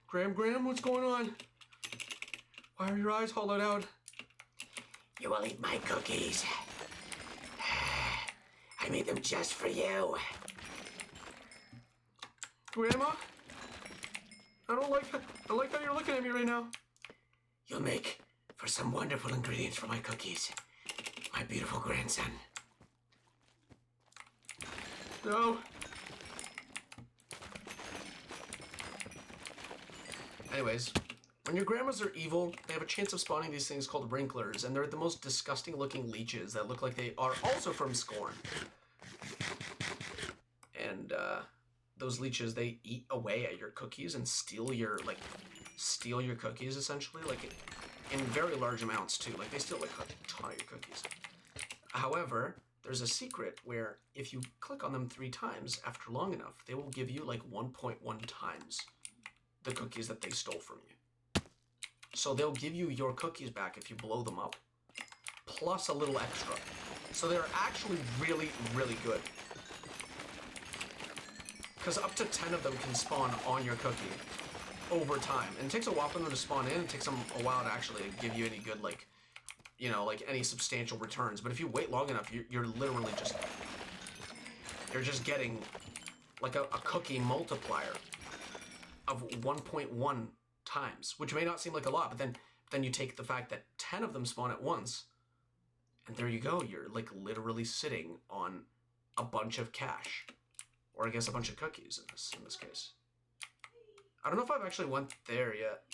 Graham, what's going on? Why are your eyes hollowed out? You will eat my cookies. I made them just for you. Grandma? I like how you're looking at me right now. You'll make for some wonderful ingredients for my cookies. My beautiful grandson. No. Anyways, when your grandmas are evil, they have a chance of spawning these things called wrinklers, and they're the most disgusting looking leeches that look like they are also from Scorn. And those leeches, they eat away at your cookies and steal your cookies essentially, like in very large amounts too. Like, they steal like a ton of your cookies. However, there's a secret where if you click on them 3 times after long enough, they will give you like 1.1 times the cookies that they stole from you. So they'll give you your cookies back if you blow them up, plus a little extra. So they're actually really, really good. Because up to 10 of them can spawn on your cookie over time. And it takes a while for them to spawn in. It takes them a while to actually give you any good, like, you know, like any substantial returns. But if you wait long enough, you're literally just, you're just getting like a cookie multiplier of 1.1 times, which may not seem like a lot, but then you take the fact that 10 of them spawn at once, and there you go. You're like literally sitting on a bunch of cash, or I guess a bunch of cookies in this case. I don't know if I've actually went there yet.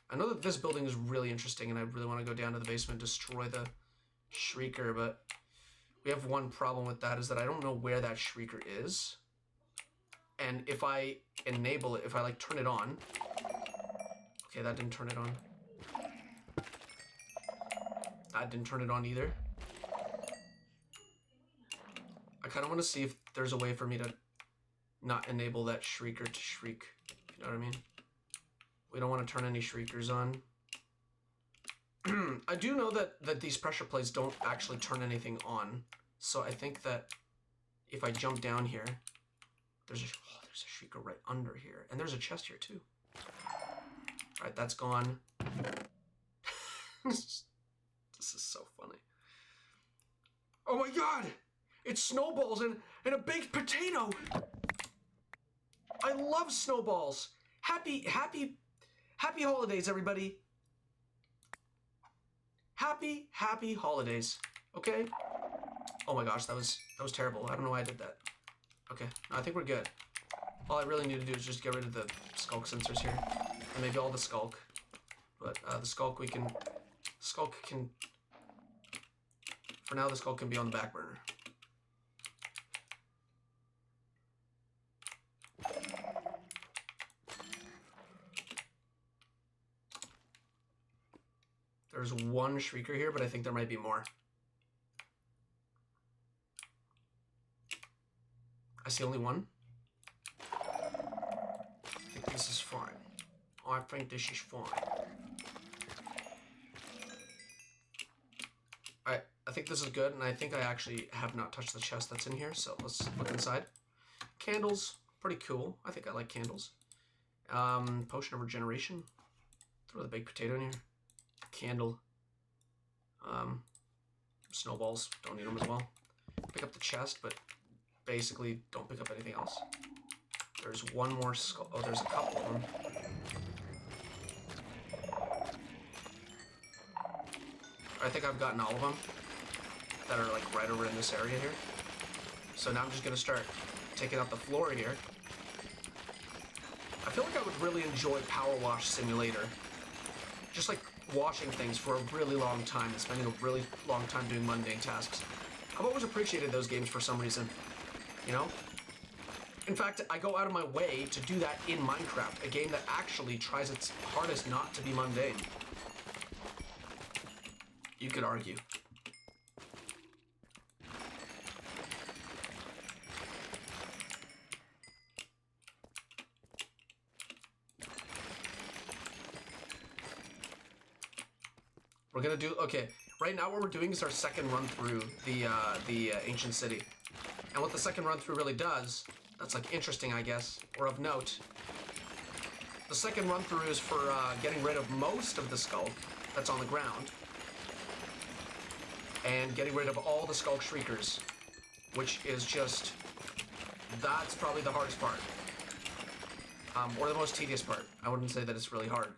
I know that this building is really interesting, and I really want to go down to the basement and destroy the Shrieker, but we have one problem with that, is that I don't know where that Shrieker is. And if I enable it, if I like turn it on... Okay, that didn't turn it on. That didn't turn it on either. I kind of want to see if there's a way for me to not enable that Shrieker to shriek. You know what I mean? We don't want to turn any Shriekers on. I do know that these pressure plates don't actually turn anything on. So I think that if I jump down here, there's a shrieker right under here. And there's a chest here too. Alright, that's gone. This is so funny. Oh my god! It's snowballs and a baked potato! I love snowballs! Happy holidays, everybody! Happy holidays. Okay? Oh my gosh, that was terrible. I don't know why I did that. Okay, no, I think we're good. All I really need to do is just get rid of the sculk sensors here. And maybe all the sculk. But the sculk can... For now, the sculk can be on the back burner. There's one shrieker here, but I think there might be more. I see only one. I think this is fine. I think this is fine. Alright, I think this is good, and I think I actually have not touched the chest that's in here, so let's look inside. Candles, pretty cool. I think I like candles. Potion of regeneration. Throw the baked potato in here. Candle. Snowballs, don't need them as well. Pick up the chest, but basically don't pick up anything else. There's one more skull. Oh, there's a couple of them. I think I've gotten all of them that are like right over in this area here. So now I'm just gonna start taking out the floor here. I feel like I would really enjoy Power Wash Simulator. Just like washing things for a really long time and spending a really long time doing mundane tasks. I've always appreciated those games for some reason, you know? In fact, I go out of my way to do that in Minecraft, a game that actually tries its hardest not to be mundane. You could argue. We're gonna do, okay, right now what we're doing is our second run through the ancient city. And what the second run through really does, that's like interesting, I guess, or of note. The second run through is for getting rid of most of the sculk that's on the ground. And getting rid of all the sculk shriekers, which is just, that's probably the hardest part. Or the most tedious part. I wouldn't say that it's really hard.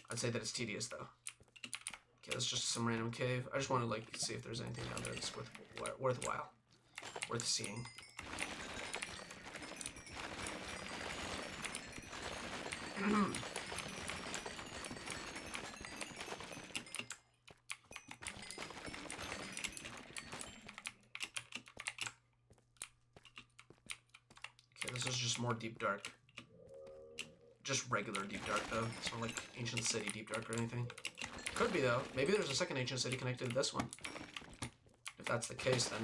I'd say that it's tedious though. Okay, that's just some random cave. I just want to like see if there's anything down there that's worthwhile, worth seeing. Okay, this is just more deep dark. Just regular deep dark though. It's not like ancient city deep dark or anything. Could be though. Maybe there's a second ancient city connected to this one. If that's the case, then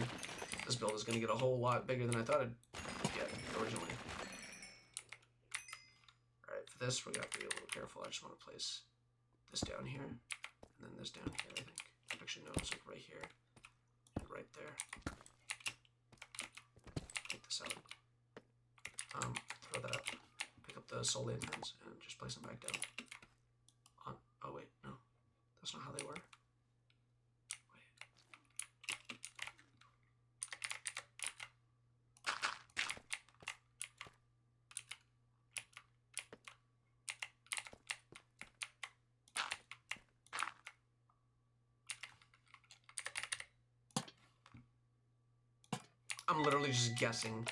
this build is going to get a whole lot bigger than I thought it'd get originally. Alright, for this we're going to have to be a little careful. I just want to place this down here, and then this down here, I think. Actually no, it's like right here, and right there. Take this out. Throw that up. Pick up the soul lanterns and just place them back down. Oh wait, no. That's not how they were. Wait. I'm literally just guessing.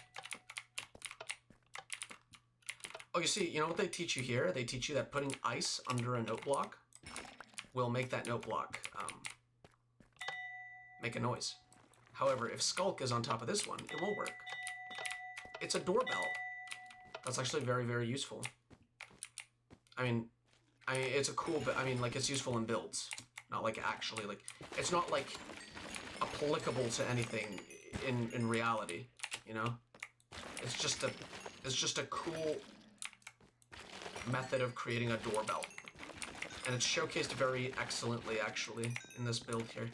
Oh, you see, you know what they teach you here? They teach you that putting ice under a note block will make that note block make a noise. However, if sculk is on top of this one, it won't work. It's a doorbell. That's actually very, very useful. I mean, it's a cool, but I mean, like, it's useful in builds. Not like actually, like, it's not like applicable to anything in reality, you know? It's just a cool method of creating a doorbell. And it's showcased very excellently, actually, in this build here.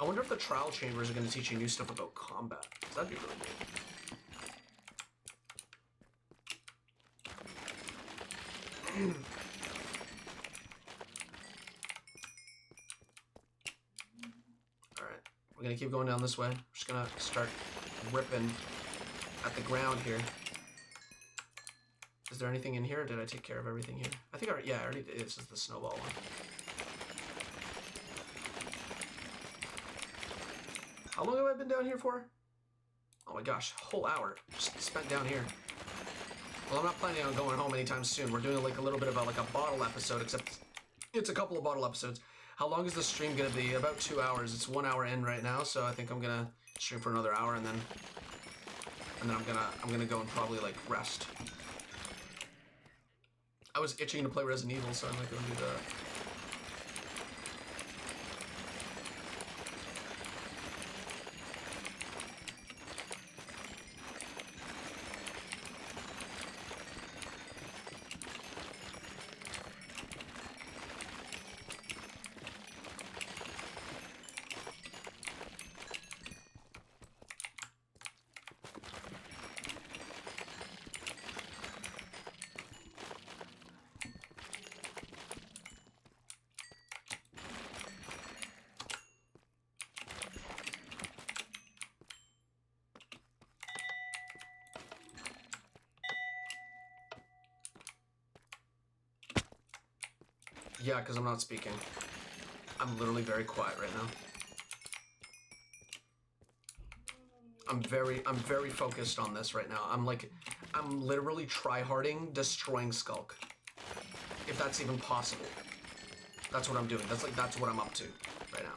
I wonder if the trial chambers are going to teach you new stuff about combat. That'd be really cool. Alright, we're gonna keep going down this way. We're just gonna start ripping at the ground here. Is there anything in here, or did I take care of everything here? I think yeah, I already did. This is the snowball one. How long have I been down here for? Oh my gosh, a whole hour just spent down here. Well, I'm not planning on going home anytime soon. We're doing like a little bit of a bottle episode, except it's a couple of bottle episodes. How long is the stream gonna be? About 2 hours. It's 1 hour in right now, so I think I'm gonna stream for another hour, and then I'm gonna go and probably like rest. I was itching to play Resident Evil, so I'm not gonna do that. Yeah, because I'm not speaking. I'm literally very quiet right now. I'm very focused on this right now. I'm literally tryharding, destroying Sculk. If that's even possible. That's what I'm doing. That's what I'm up to right now.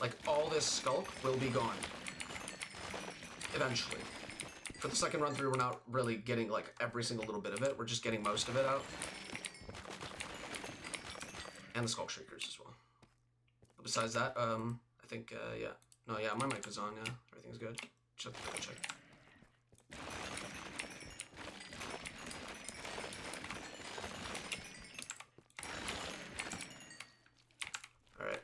Like, all this Sculk will be gone. Eventually. For the second run through, we're not really getting, like, every single little bit of it. We're just getting most of it out. And the Sculk Shriekers as well. But besides that, I think, yeah. No, yeah, my mic is on, yeah. Everything's good. Just have to check. Alright.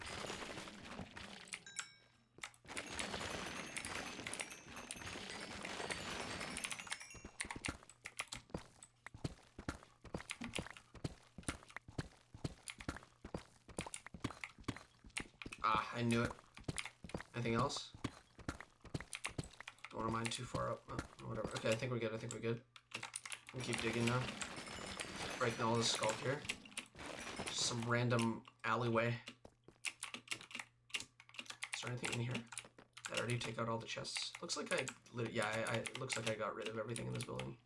Ah, I knew it. Anything else? Don't want to mine too far up. Oh, whatever. Okay, I think we're good. I think we're good. We'll keep digging now. Breaking all this Sculk here. Just some random alleyway. Is there anything in here? Did I already take out all the chests? Looks like yeah, it looks like I got rid of everything in this building.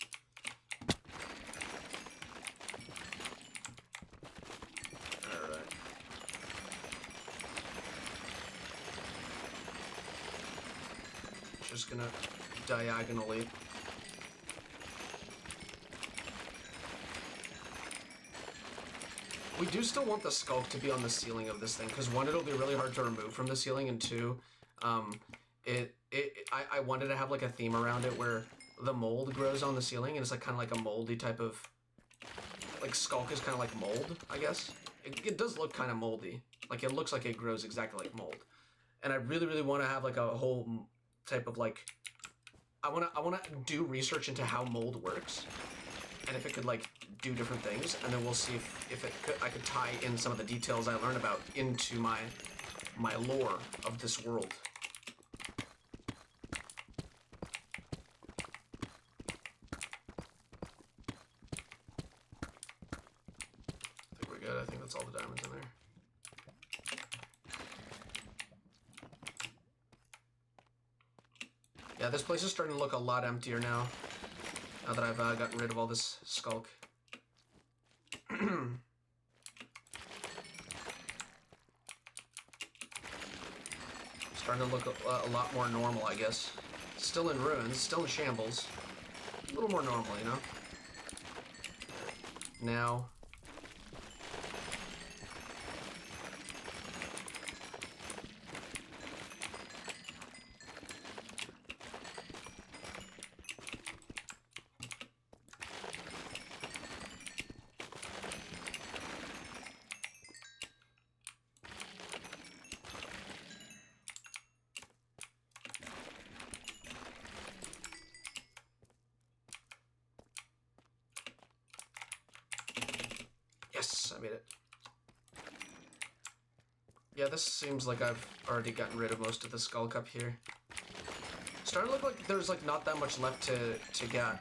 Just gonna diagonally. We do still want the Sculk to be on the ceiling of this thing, because one, it'll be really hard to remove from the ceiling, and two, I wanted to have like a theme around it where the mold grows on the ceiling, and it's like kind of like a moldy type of, like Sculk is kind of like mold, I guess. It does look kind of moldy. Like, it looks like it grows exactly like mold. And I really want to have like a whole type of like, I want to do research into how mold works, and if it could like do different things, and then we'll see if I could tie in some of the details I learned about into my lore of this world. I think we're good. I think that's all the diamonds in there. Yeah, this place is starting to look a lot emptier now. Now that I've gotten rid of all this Sculk. Starting to look a lot more normal, I guess. Still in ruins, still in shambles. A little more normal, you know? Now... Yes, I made it. Yeah, this seems like I've already gotten rid of most of the sculk up here. Starting to look like there's like not that much left to get.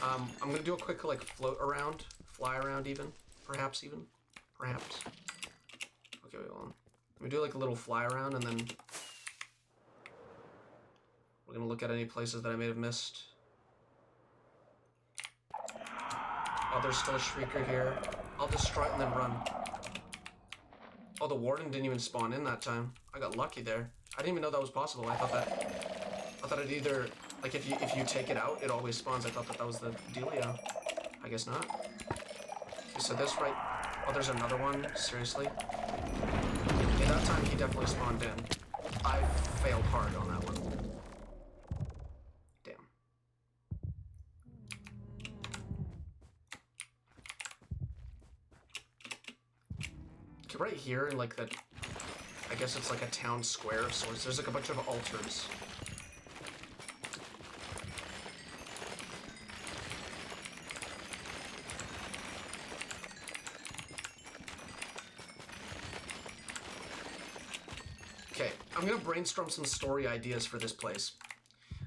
I'm gonna do a quick like float around, fly around even, perhaps. Okay, wait, hold on. Let me do like a little fly around, and then we're gonna look at any places that I may have missed. Oh, there's still a shrieker here. I'll destroy it and then run. Oh, the Warden didn't even spawn in that time. I got lucky there. I didn't even know that was possible. I thought it either, like if you take it out, it always spawns. I thought that was the dealio. I guess not. Okay, so this right. Oh, there's another one. Seriously. Yeah, that time he definitely spawned in. I failed hard on that one. Damn. Okay, right here in like the, I guess it's like a town square of sorts. There's like a bunch of altars. Okay, I'm gonna brainstorm some story ideas for this place.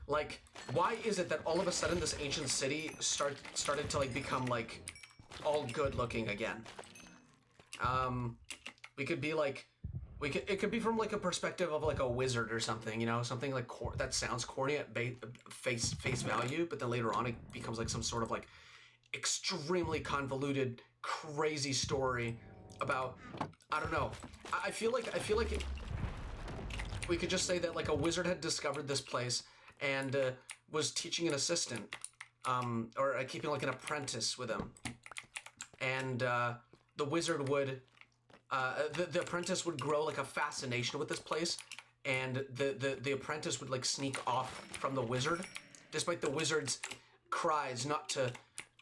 Like, why is it that all of a sudden this ancient city started to like become like all good looking again? We could be like, it could be from like a perspective of like a wizard or something, you know, something like that sounds corny at face value, but then later on it becomes like some sort of like extremely convoluted, crazy story about, I don't know. I feel like we could just say that like a wizard had discovered this place and was teaching an assistant, or keeping like an apprentice with him, and the wizard would, the apprentice would grow like a fascination with this place, and the apprentice would like sneak off from the wizard, despite the wizard's cries not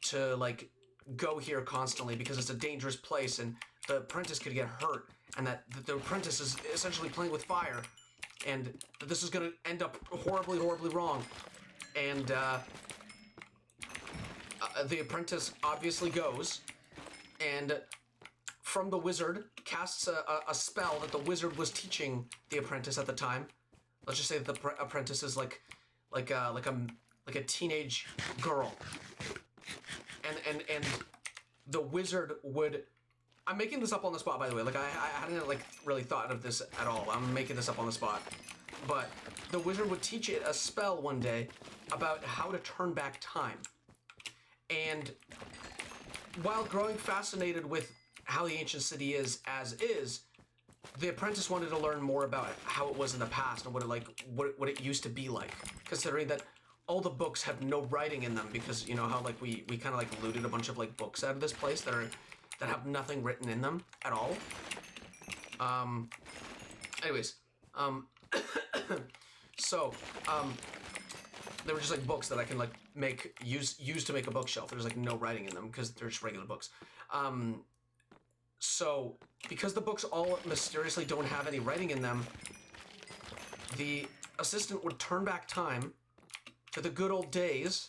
to like go here constantly because it's a dangerous place and the apprentice could get hurt, and that the apprentice is essentially playing with fire, and that this is going to end up horribly wrong, and the apprentice obviously goes, and from the wizard casts a spell that the wizard was teaching the apprentice at the time. Let's just say that the apprentice is like a teenage girl, and the wizard would. I'm making this up on the spot, by the way. Like I hadn't like really thought of this at all. I'm making this up on the spot, but the wizard would teach it a spell one day about how to turn back time, and while growing fascinated with how the ancient city is as is, the apprentice wanted to learn more about how it was in the past and what it used to be like, considering that all the books have no writing in them, because you know how like we kind of like looted a bunch of like books out of this place that have nothing written in them at all. Anyways, so they were just like books that I can like use to make a bookshelf. There's like no writing in them because they're just regular books. So because the books all mysteriously don't have any writing in them, the assistant would turn back time to the good old days.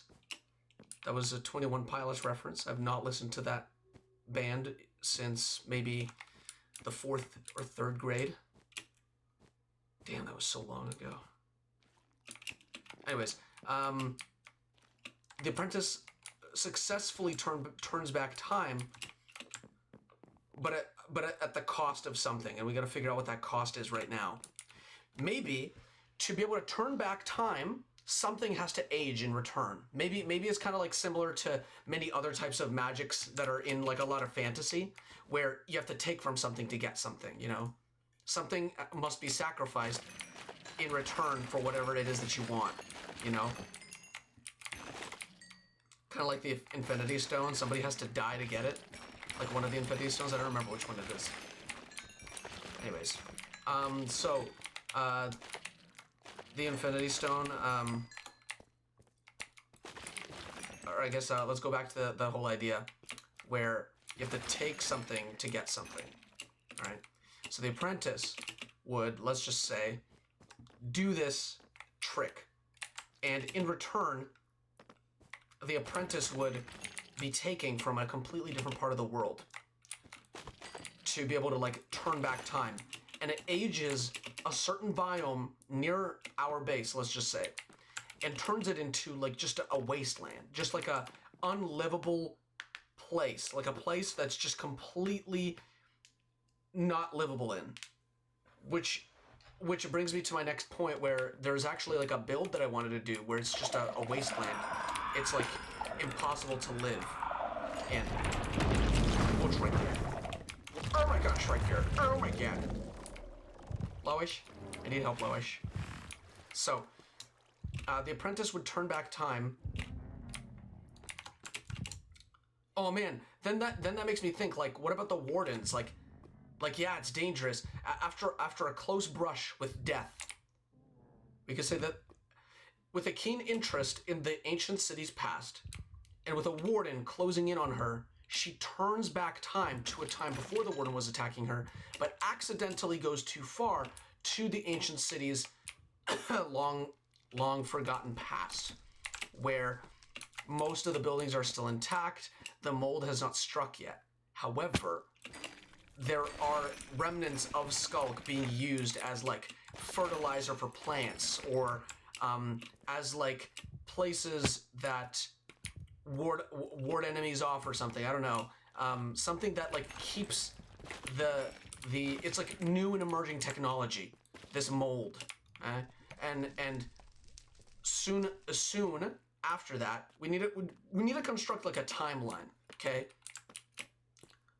That was a 21 Pilots reference. I've not listened to that band since maybe the 4th or 3rd grade. Damn, that was so long ago. Anyways, the apprentice successfully turns back time, but at the cost of something, and we got to figure out what that cost is right now. Maybe to be able to turn back time, something has to age in return. Maybe it's kind of like similar to many other types of magics that are in like a lot of fantasy, where you have to take from something to get something, you know? Something must be sacrificed in return for whatever it is that you want, you know? Kind of like the Infinity Stone. Somebody has to die to get it. Like one of the Infinity Stones. I don't remember which one it is. Anyways. The Infinity Stone, or I guess let's go back to the whole idea where you have to take something to get something, all right? So the apprentice would, let's just say, do this trick, and in return, the apprentice would be taking from a completely different part of the world. to be able to like turn back time, and it ages a certain biome near our base, let's just say, and turns it into like just a wasteland, just like a unlivable place, like a place that's just completely not livable in. Which brings me to my next point, where there's actually like a build that I wanted to do where it's just a wasteland. It's like impossible to live in. What's right there? Oh my gosh, right there. Oh my god. Lowish? I need help, Lowish. So, the apprentice would turn back time. Oh man, then that makes me think, like, what about the wardens? Like yeah, it's dangerous. After a close brush with death, we could say that with a keen interest in the ancient city's past, and with a warden closing in on her, she turns back time to a time before the warden was attacking her, but accidentally goes too far to the ancient city's long forgotten past, where most of the buildings are still intact, the mold has not struck yet. However, there are remnants of sculk being used as like fertilizer for plants, or as like places that ward enemies off or something. I don't know. Something that like keeps the it's like new and emerging technology, this mold. And soon after that, we need to construct like a timeline, okay?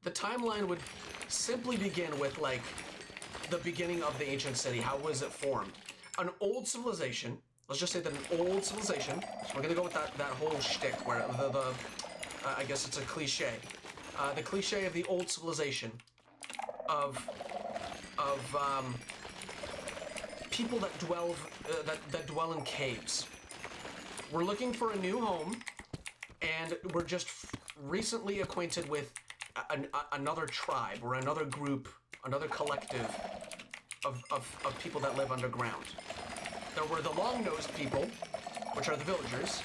The timeline would simply begin with like the beginning of the ancient city. How was it formed? An old civilization. Let's just say that an old civilization. So we're gonna go with that whole shtick where I guess it's a cliche. The cliche of the old civilization of people that dwell in caves. We're looking for a new home, and we're just recently acquainted with another tribe or another group, another collective of people that live underground. There were the long-nosed people, which are the villagers,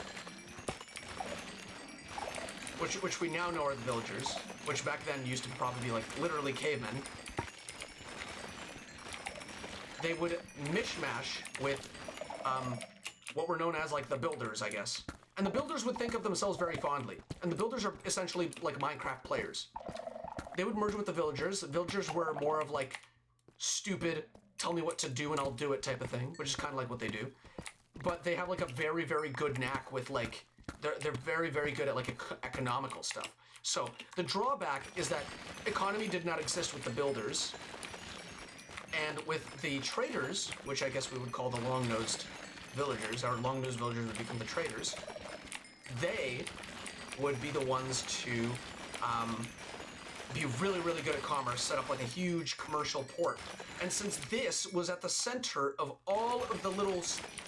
which we now know are the villagers, which back then used to probably be like literally cavemen. They would mishmash with what were known as like the builders, I guess. And the builders would think of themselves very fondly. And the builders are essentially like Minecraft players. They would merge with the villagers. The villagers were more of like stupid, tell me what to do and I'll do it type of thing, which is kind of like what they do. But they have like a very, very good knack with like, they're very, very good at like economical stuff. So the drawback is that economy did not exist with the builders. And with the traders, which I guess we would call the long-nosed villagers, our long-nosed villagers would become the traders, they would be the ones to be really, really good at commerce, set up like a huge commercial port. And since this was at the center of all of the little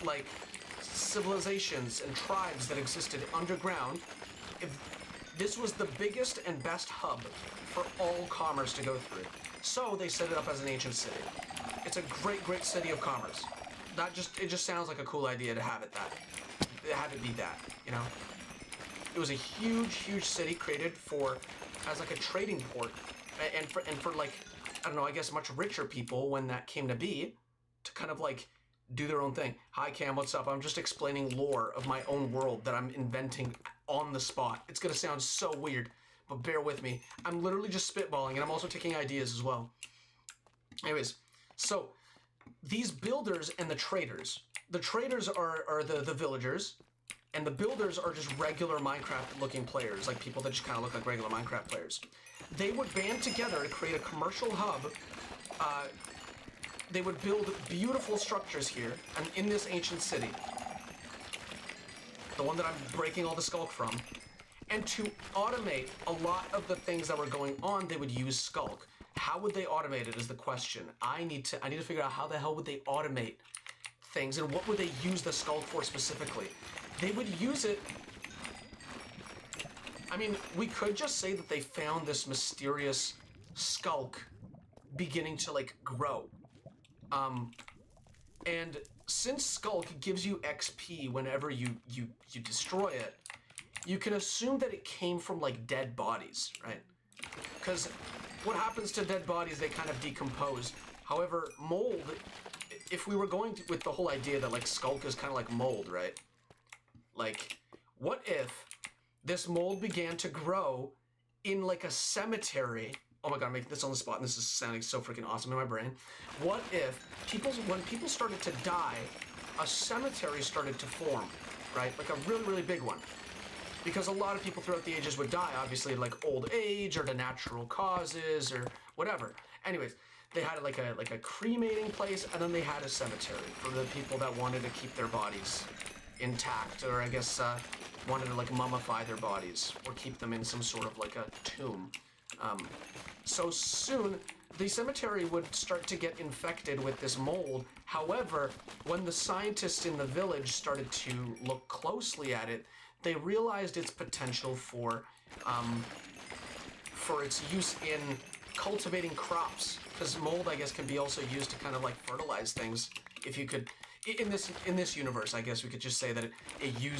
like civilizations and tribes that existed underground, this was the biggest and best hub for all commerce to go through. So they set it up as an ancient city. It's a great, great city of commerce. It just sounds like a cool idea to have it be that, you know? It was a huge, huge city created as like a trading port, and for like, I don't know, I guess much richer people when that came to be, to kind of like do their own thing. Hi Cam, what's up? I'm just explaining lore of my own world that I'm inventing on the spot. It's gonna sound so weird, but bear with me. I'm literally just spitballing, and I'm also taking ideas as well. Anyways, so these builders and the traders are the villagers, and the builders are just regular Minecraft-looking players, like people that just kind of look like regular Minecraft players. They would band together to create a commercial hub. They would build beautiful structures here, and in this ancient city, the one that I'm breaking all the sculk from. And to automate a lot of the things that were going on, they would use sculk. How would they automate it is the question. I need to figure out how the hell would they automate things, and what would they use the sculk for specifically. They would use it, I mean, we could just say that they found this mysterious sculk beginning to like grow. And since sculk gives you XP whenever you destroy it, you can assume that it came from like dead bodies, right? Because what happens to dead bodies? They kind of decompose. However, mold, if we were going to, with the whole idea that like sculk is kind of like mold, right? Like, what if this mold began to grow in like a cemetery? Oh my god, I'm making this on the spot and this is sounding so freaking awesome in my brain. What if when people started to die, a cemetery started to form, right? Like a really, really big one. Because a lot of people throughout the ages would die, obviously, like old age or to natural causes or whatever. Anyways, they had like a cremating place, and then they had a cemetery for the people that wanted to keep their bodies intact, or I guess wanted to like mummify their bodies or keep them in some sort of like a tomb. So soon, the cemetery would start to get infected with this mold. However, when the scientists in the village started to look closely at it, they realized its potential for its use in cultivating crops. Because mold, I guess, can be also used to kind of like fertilize things. If you could, in this universe, I guess we could just say that you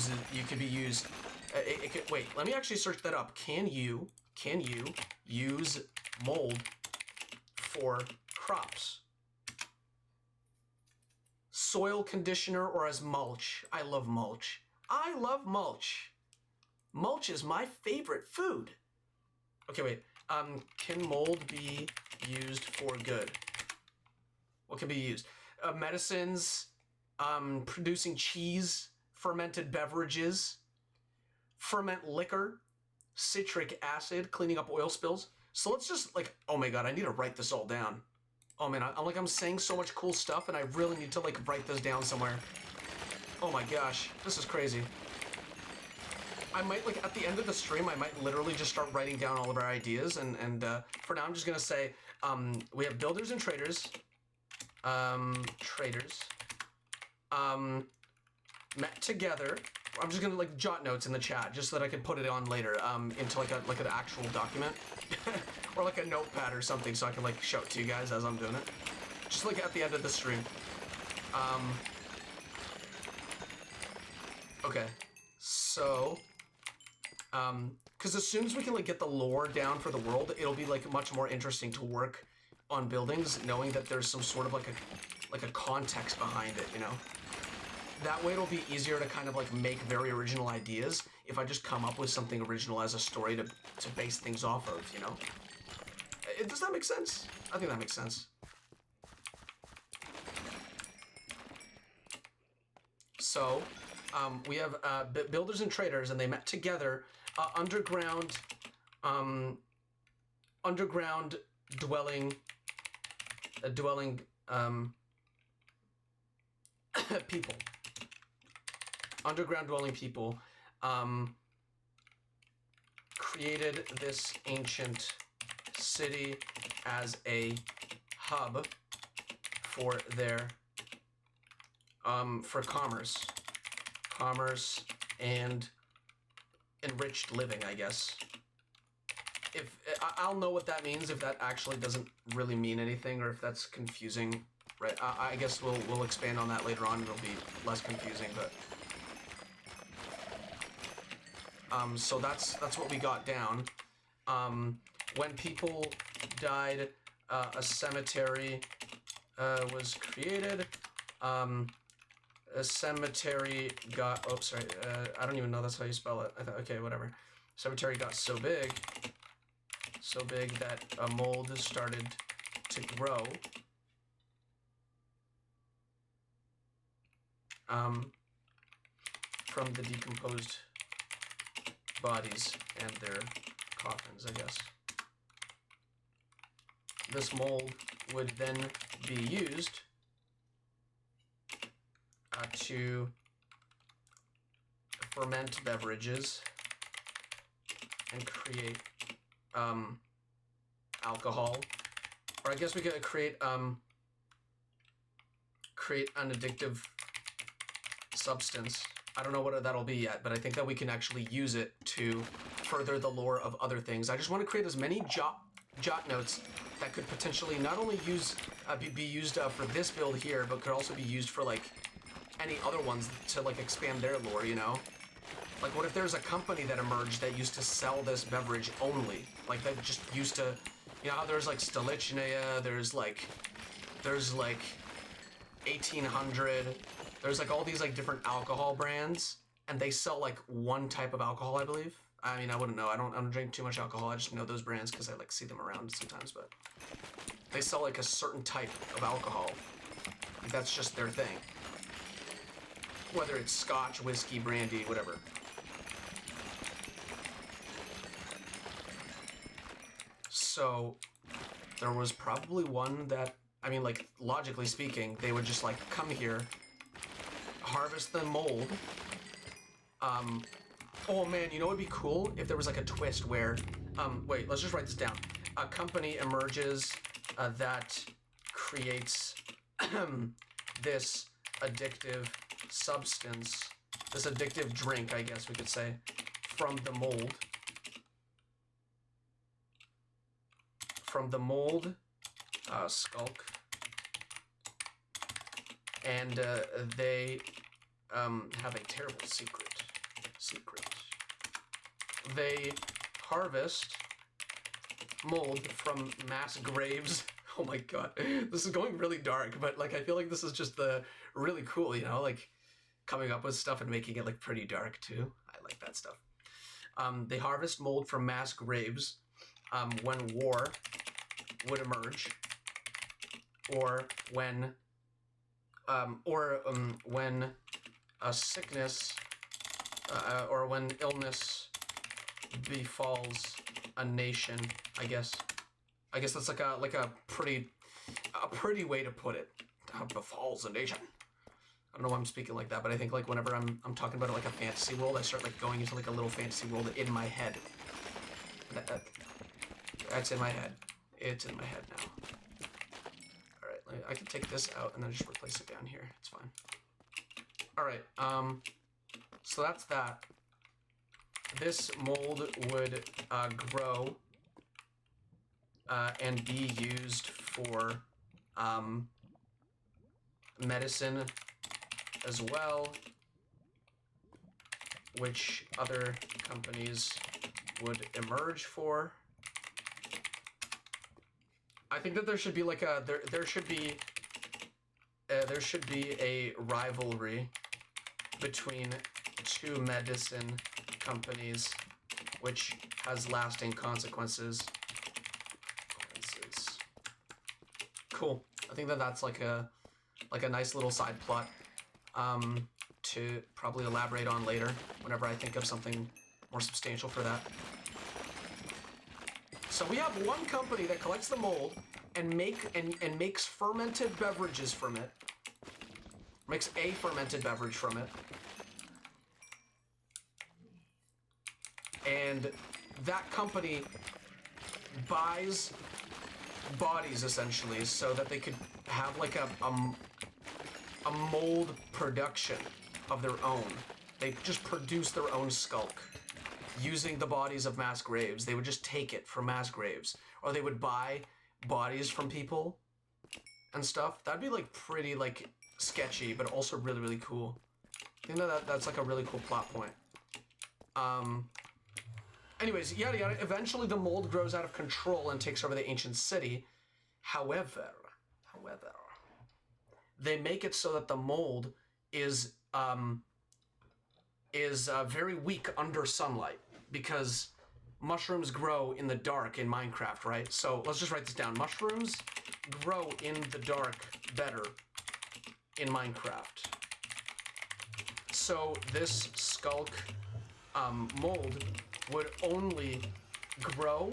could be used. Wait, let me actually search that up. Can you use mold for crops? Soil conditioner or as mulch? I love mulch. I love mulch. Mulch is my favorite food. Okay, wait. Can mold be used for good? What can be used? Medicines, producing cheese, fermented beverages, ferment liquor, citric acid, cleaning up oil spills. So let's just like, oh my god, I need to write this all down. Oh man, I'm saying so much cool stuff and I really need to like write this down somewhere. Oh my gosh, this is crazy. I might, like, at the end of the stream, I might literally just start writing down all of our ideas, and for now I'm just gonna say, we have builders and traders, met together. I'm just gonna, like, jot notes in the chat, just so that I can put it on later, into, like, an actual document, or, like, a notepad or something, so I can, like, show it to you guys as I'm doing it. Just, like, at the end of the stream. Okay, so, because as soon as we can like get the lore down for the world, it'll be like much more interesting to work on buildings, knowing that there's some sort of like a context behind it, you know? That way it'll be easier to kind of like make very original ideas if I just come up with something original as a story to base things off of, you know? Does that make sense? I think that makes sense. So, we have builders and traders, and they met together. Underground dwelling people. Underground dwelling people created this ancient city as a hub for their for commerce and enriched living, I guess. If I'll know what that means if that actually doesn't really mean anything, or if that's confusing, right? I guess we'll expand on that later on. It'll be less confusing, but so that's what we got down. When people died, a cemetery was created. A cemetery got, oh, sorry, I don't even know that's how you spell it. I thought, okay, whatever. Cemetery got so big that a mold started to grow. From the decomposed bodies and their coffins, I guess. This mold would then be used to ferment beverages and create alcohol, or I guess we could create an addictive substance. I don't know what that'll be yet, but I think that we can actually use it to further the lore of other things. I just want to create as many jot notes that could potentially not only be used for this build here, but could also be used for like any other ones to like expand their lore, you know? Like, what if there's a company that emerged that used to sell this beverage only? Like, that just used to You know how there's like Stolichnaya, there's like 1800, there's like all these like different alcohol brands, and they sell like one type of alcohol, I believe. I mean, I wouldn't know. I don't drink too much alcohol. I just know those brands because I like see them around sometimes. But they sell like a certain type of alcohol. Like, that's just their thing. Whether it's scotch, whiskey, brandy, whatever. So there was probably one that, I mean, like, logically speaking, they would just like come here, harvest the mold. Oh man, you know what would be cool if there was like a twist where, wait, let's just write this down. A company emerges that creates this addictive substance, this addictive drink, I guess we could say, from the mold. From the mold, sculk. And they have a terrible secret. They harvest mold from mass graves. Oh my god, this is going really dark, but like I feel like this is just the really cool, you know, like coming up with stuff and making it like pretty dark too. I like that stuff. They harvest mold from mass graves when war would emerge, or when a sickness or when illness befalls a nation, I guess. I guess that's like a pretty way to put it. Befalls a nation. I don't know why I'm speaking like that, but I think like whenever I'm talking about it like a fantasy world, I start like going into like a little fantasy world in my head. That's in my head. It's in my head now. All right, I can take this out and then just replace it down here. It's fine. All right. So that's that. This mold would grow and be used for medicine as well, which other companies would emerge for. I think that there should be like a there should be a rivalry between two medicine companies, which has lasting consequences. Cool. I think that that's like a nice little side plot to probably elaborate on later whenever I think of something more substantial for that. So we have one company that collects the mold and makes fermented beverages from it. Makes a fermented beverage from it. And that company buys bodies essentially so that they could have like a mold production of their own. They just produce their own sculk using the bodies of mass graves. They would just take it from mass graves, or they would buy bodies from people and stuff. That'd be like pretty like sketchy, but also really, really cool. I think that's like a really cool plot point. Anyways, yada yada. Eventually the mold grows out of control and takes over the ancient city. However, they make it so that the mold is very weak under sunlight, because mushrooms grow in the dark in Minecraft, right? So let's just write this down. Mushrooms grow in the dark better in Minecraft. So this sculk mold would only grow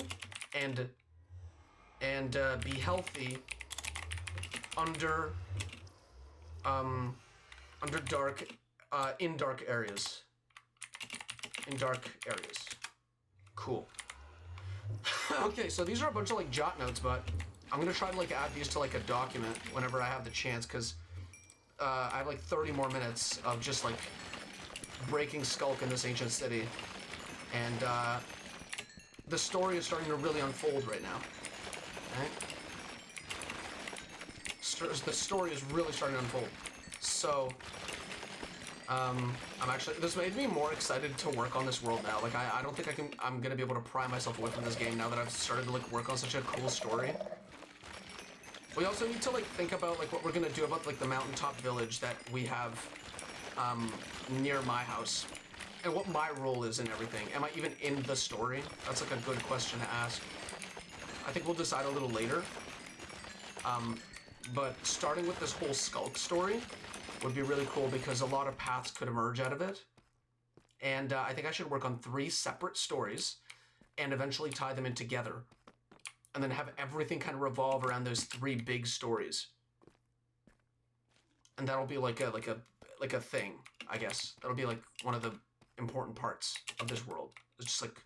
and be healthy under dark in dark areas. Cool. Okay, so these are a bunch of like jot notes, but I'm gonna try to like add these to like a document whenever I have the chance, because I have like 30 more minutes of just like breaking sculk in this ancient city, and the story is starting to really unfold right now. Right? The story is really starting to unfold. So I'm actually, this made me more excited to work on this world now. Like, I don't think I'm gonna be able to pry myself away from this game now that I've started to, like, work on such a cool story. We also need to, like, think about, like, what we're gonna do about, like, the mountaintop village that we have, near my house. And what my role is in everything. Am I even in the story? That's, like, a good question to ask. I think we'll decide a little later. But starting with this whole sculk story would be really cool because a lot of paths could emerge out of it. And I think I should work on 3 separate stories and eventually tie them in together. And then have everything kind of revolve around those 3 big stories. And that'll be like a thing, I guess. That'll be like one of the important parts of this world. It's just like...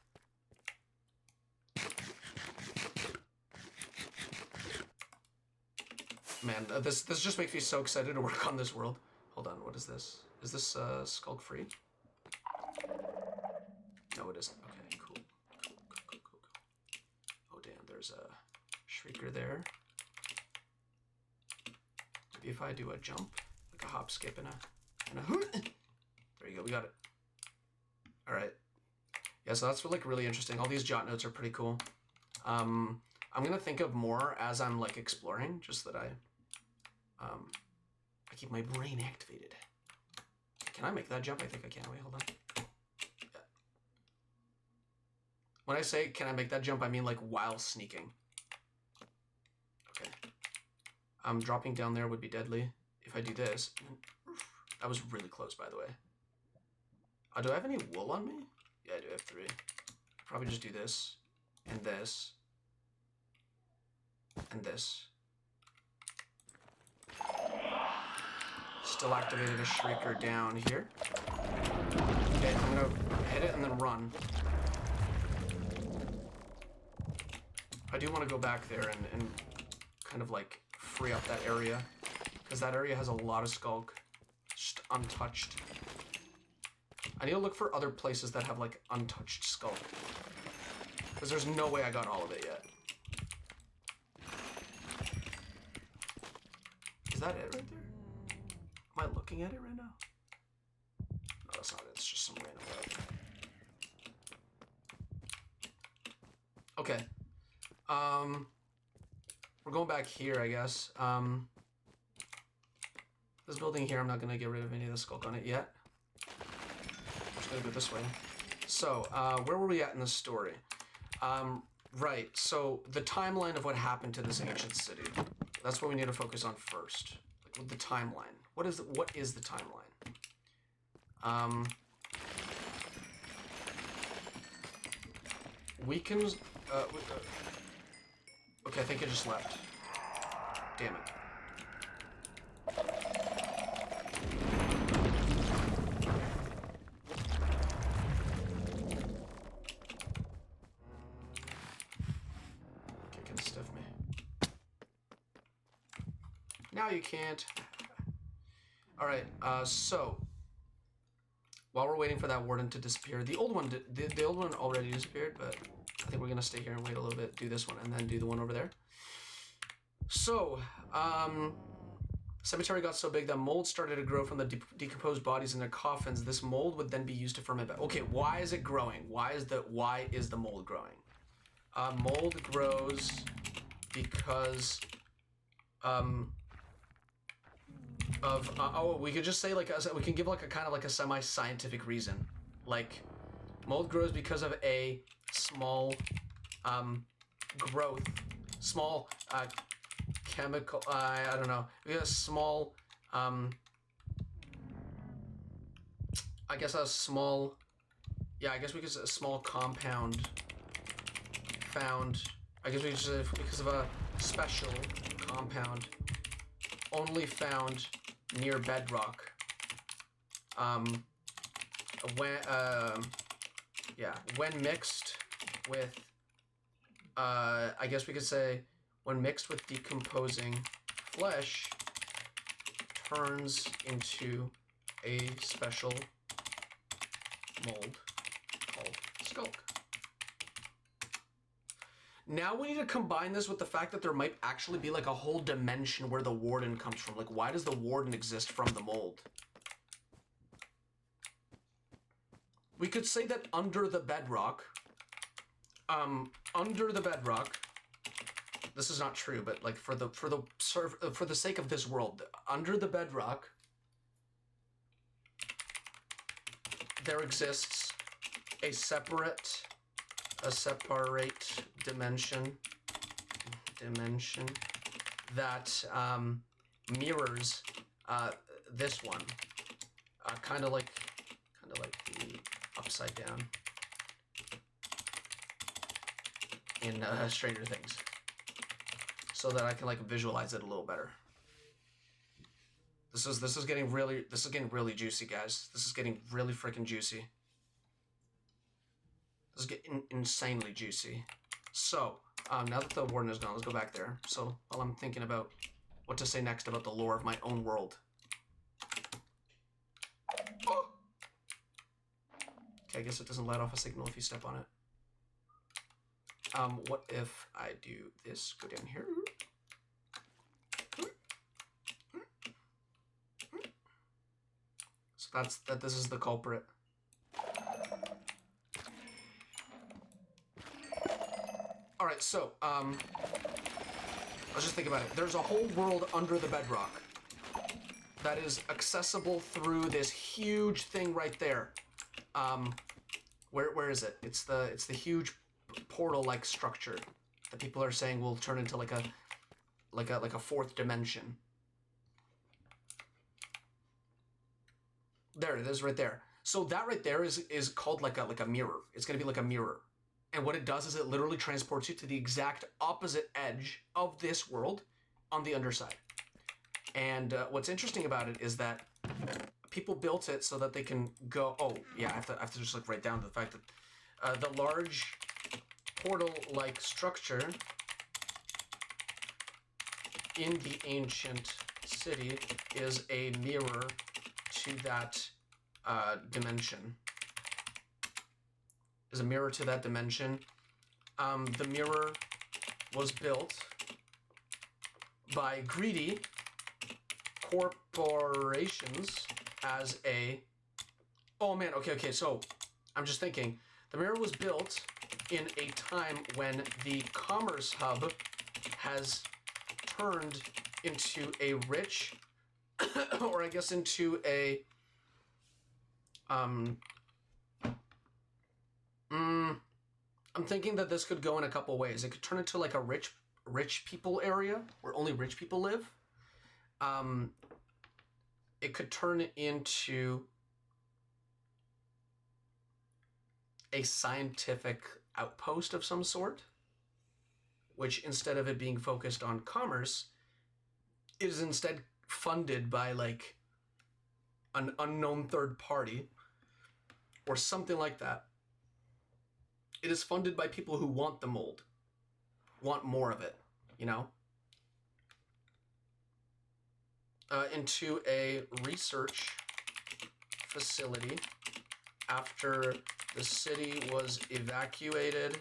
Man, this just makes me so excited to work on this world. Hold on, what is this? Is this sculk free? No, it isn't. Okay, cool. Cool. Oh damn, there's a shrieker there. Maybe if I do a jump, like a hop, skip, and a there you go, we got it. All right. Yeah, so that's like really interesting. All these jot notes are pretty cool. I'm gonna think of more as I'm like exploring, just that I keep my brain activated. Can I make that jump? I think I can. Wait, hold on. Yeah. When I say can I make that jump, I mean like while sneaking. Okay. Dropping down there would be deadly if I do this. That was really close, by the way. Do I have any wool on me? Yeah, I do have 3. Probably just do this, and this, and this. Still activated a shrieker down here. Okay, I'm gonna hit it and then run. I do want to go back there and kind of like free up that area, because that area has a lot of sculk, just untouched. I need to look for other places that have like untouched sculk, because there's no way I got all of it yet. Is that it right there? Am I looking at it right now? No, that's not it. It's just some random web. Okay. We're going back here, I guess. This building here, I'm not going to get rid of any of the sculk on it yet. I'm just going to go this way. So, where were we at in the story? Right, so the timeline of what happened to this ancient city. That's what we need to focus on first. Like, the timeline. What is the timeline? We can... okay, I think it just left. Damn it. Okay, can stiff me. Now you can't. Alright, so while we're waiting for that warden to disappear, the old one the old one already disappeared, but I think we're gonna stay here and wait a little bit, do this one, and then do the one over there. So, cemetery got so big that mold started to grow from the decomposed bodies in their coffins. This mold would then be used to ferment. Okay, why is it growing? Why is the mold growing? Mold grows because we could just say like we can give like a kind of like a semi-scientific reason. Like, mold grows because of a small growth, small chemical, I don't know, we have a small I guess a small, yeah, I guess because a small compound found, I guess we just because of a special compound only found near bedrock. When mixed with, I guess we could say, when mixed with decomposing flesh, turns into a special mold called sculk. Now we need to combine this with the fact that there might actually be like a whole dimension where the warden comes from. Like, why does the warden exist from the mold? we could say that under the bedrock, this is not true, but like for the sake of this world, under the bedrock, there exists a separate dimension that mirrors this one, kind of like the upside down in Stranger Things, so that I can like visualize it a little better. This is getting really juicy, guys. This is getting really freaking juicy. This is getting insanely juicy. So, now that the Warden is gone, let's go back there. So, while I'm thinking about what to say next about the lore of my own world. Oh! Okay, I guess it doesn't let off a signal if you step on it. What if I do this? Go down here. So this is the culprit. Alright, so, let's just think about it. There's a whole world under the bedrock that is accessible through this huge thing right there. Where is it? It's the huge portal-like structure that people are saying will turn into like a fourth dimension. There it is, right there. So that right there is called like a mirror. It's gonna be like a mirror. And what it does is it literally transports you to the exact opposite edge of this world on the underside. And what's interesting about it is that people built it so that they can go. Oh yeah, I have to just like write down the fact that the large portal-like structure in the ancient city is a mirror to that dimension. Is a mirror to that dimension. The mirror was built by greedy corporations as a... Oh man, okay, so I'm just thinking. The mirror was built in a time when the commerce hub has turned into a rich, or I guess into a... I'm thinking that this could go in a couple ways. It could turn into like a rich people area where only rich people live. It could turn into a scientific outpost of some sort, which instead of it being focused on commerce, is instead funded by like an unknown third party or something like that. It is funded by people who want the mold, want more of it, you know? Into a research facility after the city was evacuated.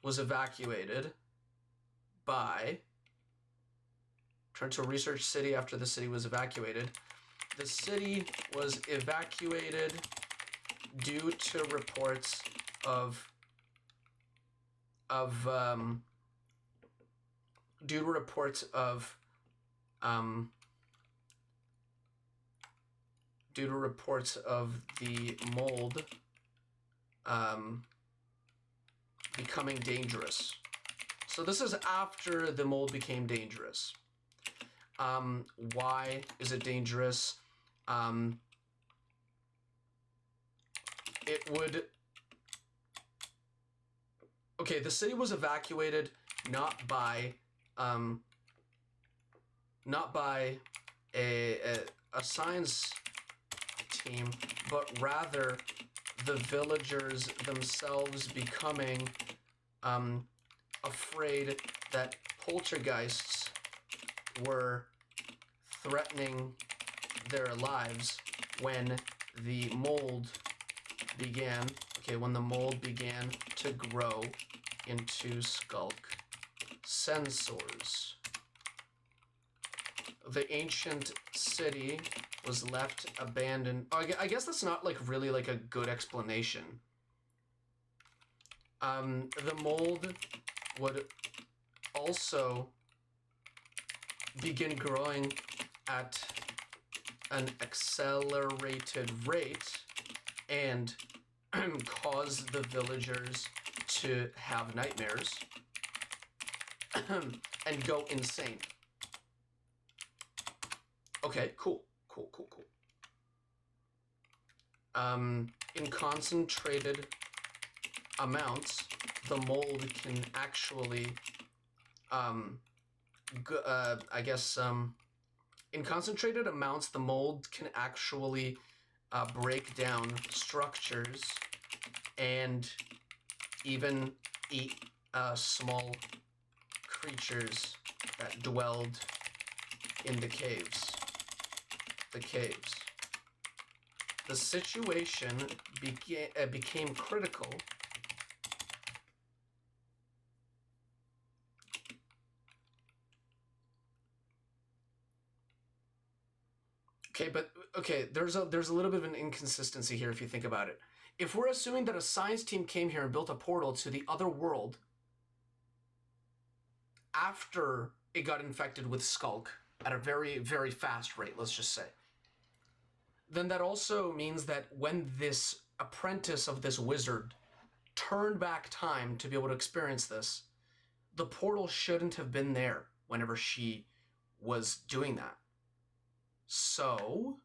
Was evacuated by... Turned to a research city after the city was evacuated. The city was evacuated due to reports of the mold becoming dangerous. So this is after the mold became dangerous. Why is it dangerous? It would... Okay, the city was evacuated not by a science team, but rather the villagers themselves becoming afraid that poltergeists were threatening their lives when the mold began. Okay, when the mold began to grow into sculk sensors. the ancient city was left abandoned. Oh, I guess that's not like really like a good explanation. The mold would also begin growing at an accelerated rate and cause the villagers to have nightmares and go insane. Okay, cool. In concentrated amounts, the mold can actually, in concentrated amounts, the mold can actually break down structures and even eat small creatures that dwelled in the caves. The situation became critical there's a little bit of an inconsistency here if you think about it. If we're assuming that a science team came here and built a portal to the other world after it got infected with sculk at a very, very fast rate, let's just say, then that also means that when this apprentice of this wizard turned back time to be able to experience this, the portal shouldn't have been there whenever she was doing that. So,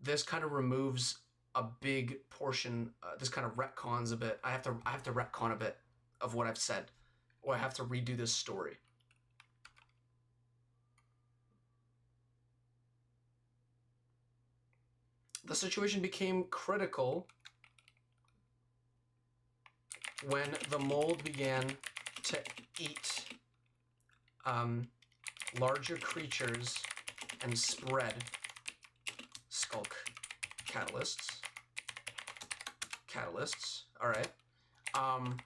this kind of removes a big portion. This kind of retcons a bit. I have to retcon a bit of what I've said, or I have to redo this story. The situation became critical when the mold began to eat larger creatures and spread sculk catalysts. All right. I'm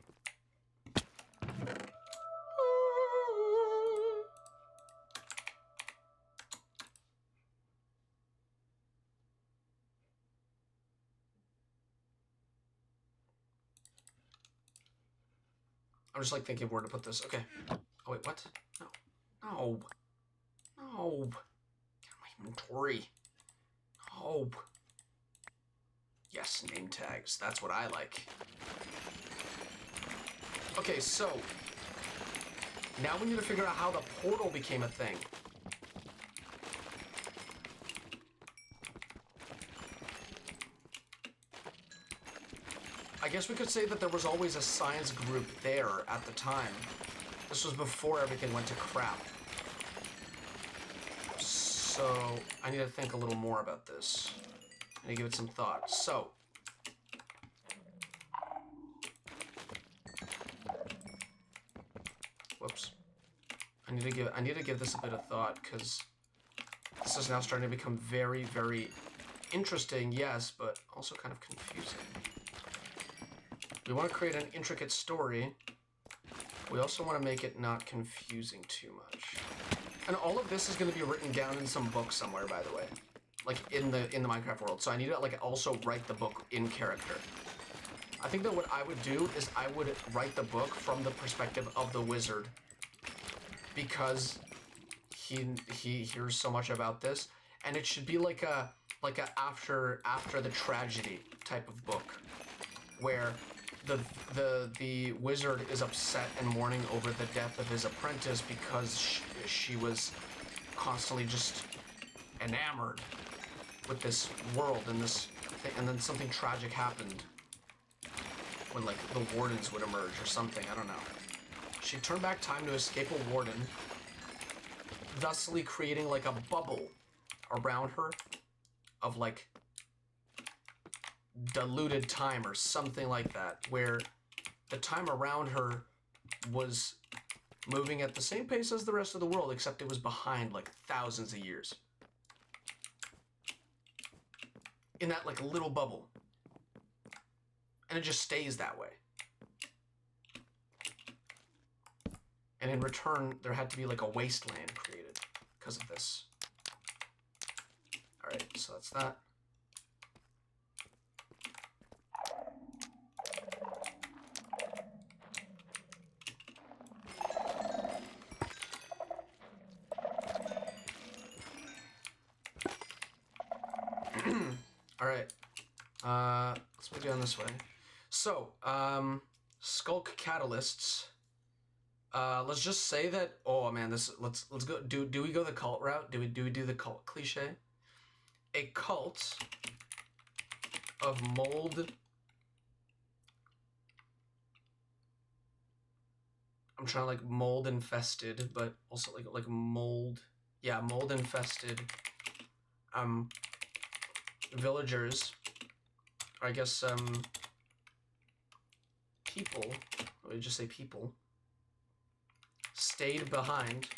just like thinking of where to put this. Okay. Oh wait, what? No. Get my inventory. No. Yes, name tags. That's what I like. Okay, so now we need to figure out how the portal became a thing. I guess we could say that there was always a science group there at the time. This was before everything went to crap. So I need to think a little more about this. I need to give it some thought. So whoops. I need to give this a bit of thought, because this is now starting to become very, very interesting, yes, but also kind of confusing. We want to create an intricate story. We also want to make it not confusing too much. And all of this is going to be written down in some book somewhere, by the way, like in the Minecraft world. So I need to like also write the book in character. I think that what I would do is I would write the book from the perspective of the wizard, because he hears so much about this, and it should be like a after the tragedy type of book, where the wizard is upset and mourning over the death of his apprentice because she was constantly just enamored with this world and this thing, and then something tragic happened when like the Wardens would emerge or something, I don't know. She turned back time to escape a Warden, thusly creating like a bubble around her of like diluted time or something like that, where the time around her was moving at the same pace as the rest of the world, except it was behind like thousands of years. In that like little bubble. And it just stays that way. And in return, there had to be like a wasteland created because of this. All right, so that's that. All right. Let's move down this way. So, sculk catalysts. Let's just say that. Oh man, let's go. Do we go the cult route? Do we do the cult cliche? A cult of mold. I'm trying to like mold infested, but also like mold. Yeah, mold infested. Villagers. Or I guess people. Let me just say people. Stayed behind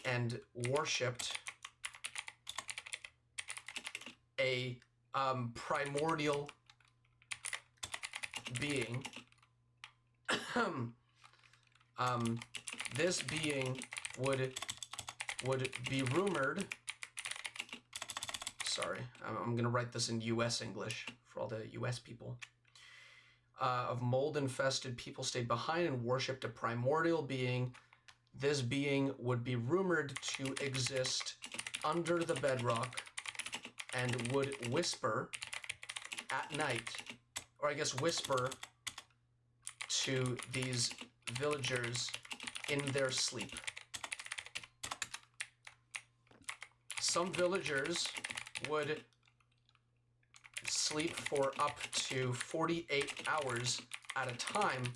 and worshipped a primordial being. This being would be rumored. Sorry, I'm gonna write this in U.S. English for all the U.S. people. Of mold-infested people stayed behind and worshipped a primordial being. This being would be rumored to exist under the bedrock and would whisper at night, or I guess whisper to these villagers in their sleep. Some villagers would sleep for up to 48 hours at a time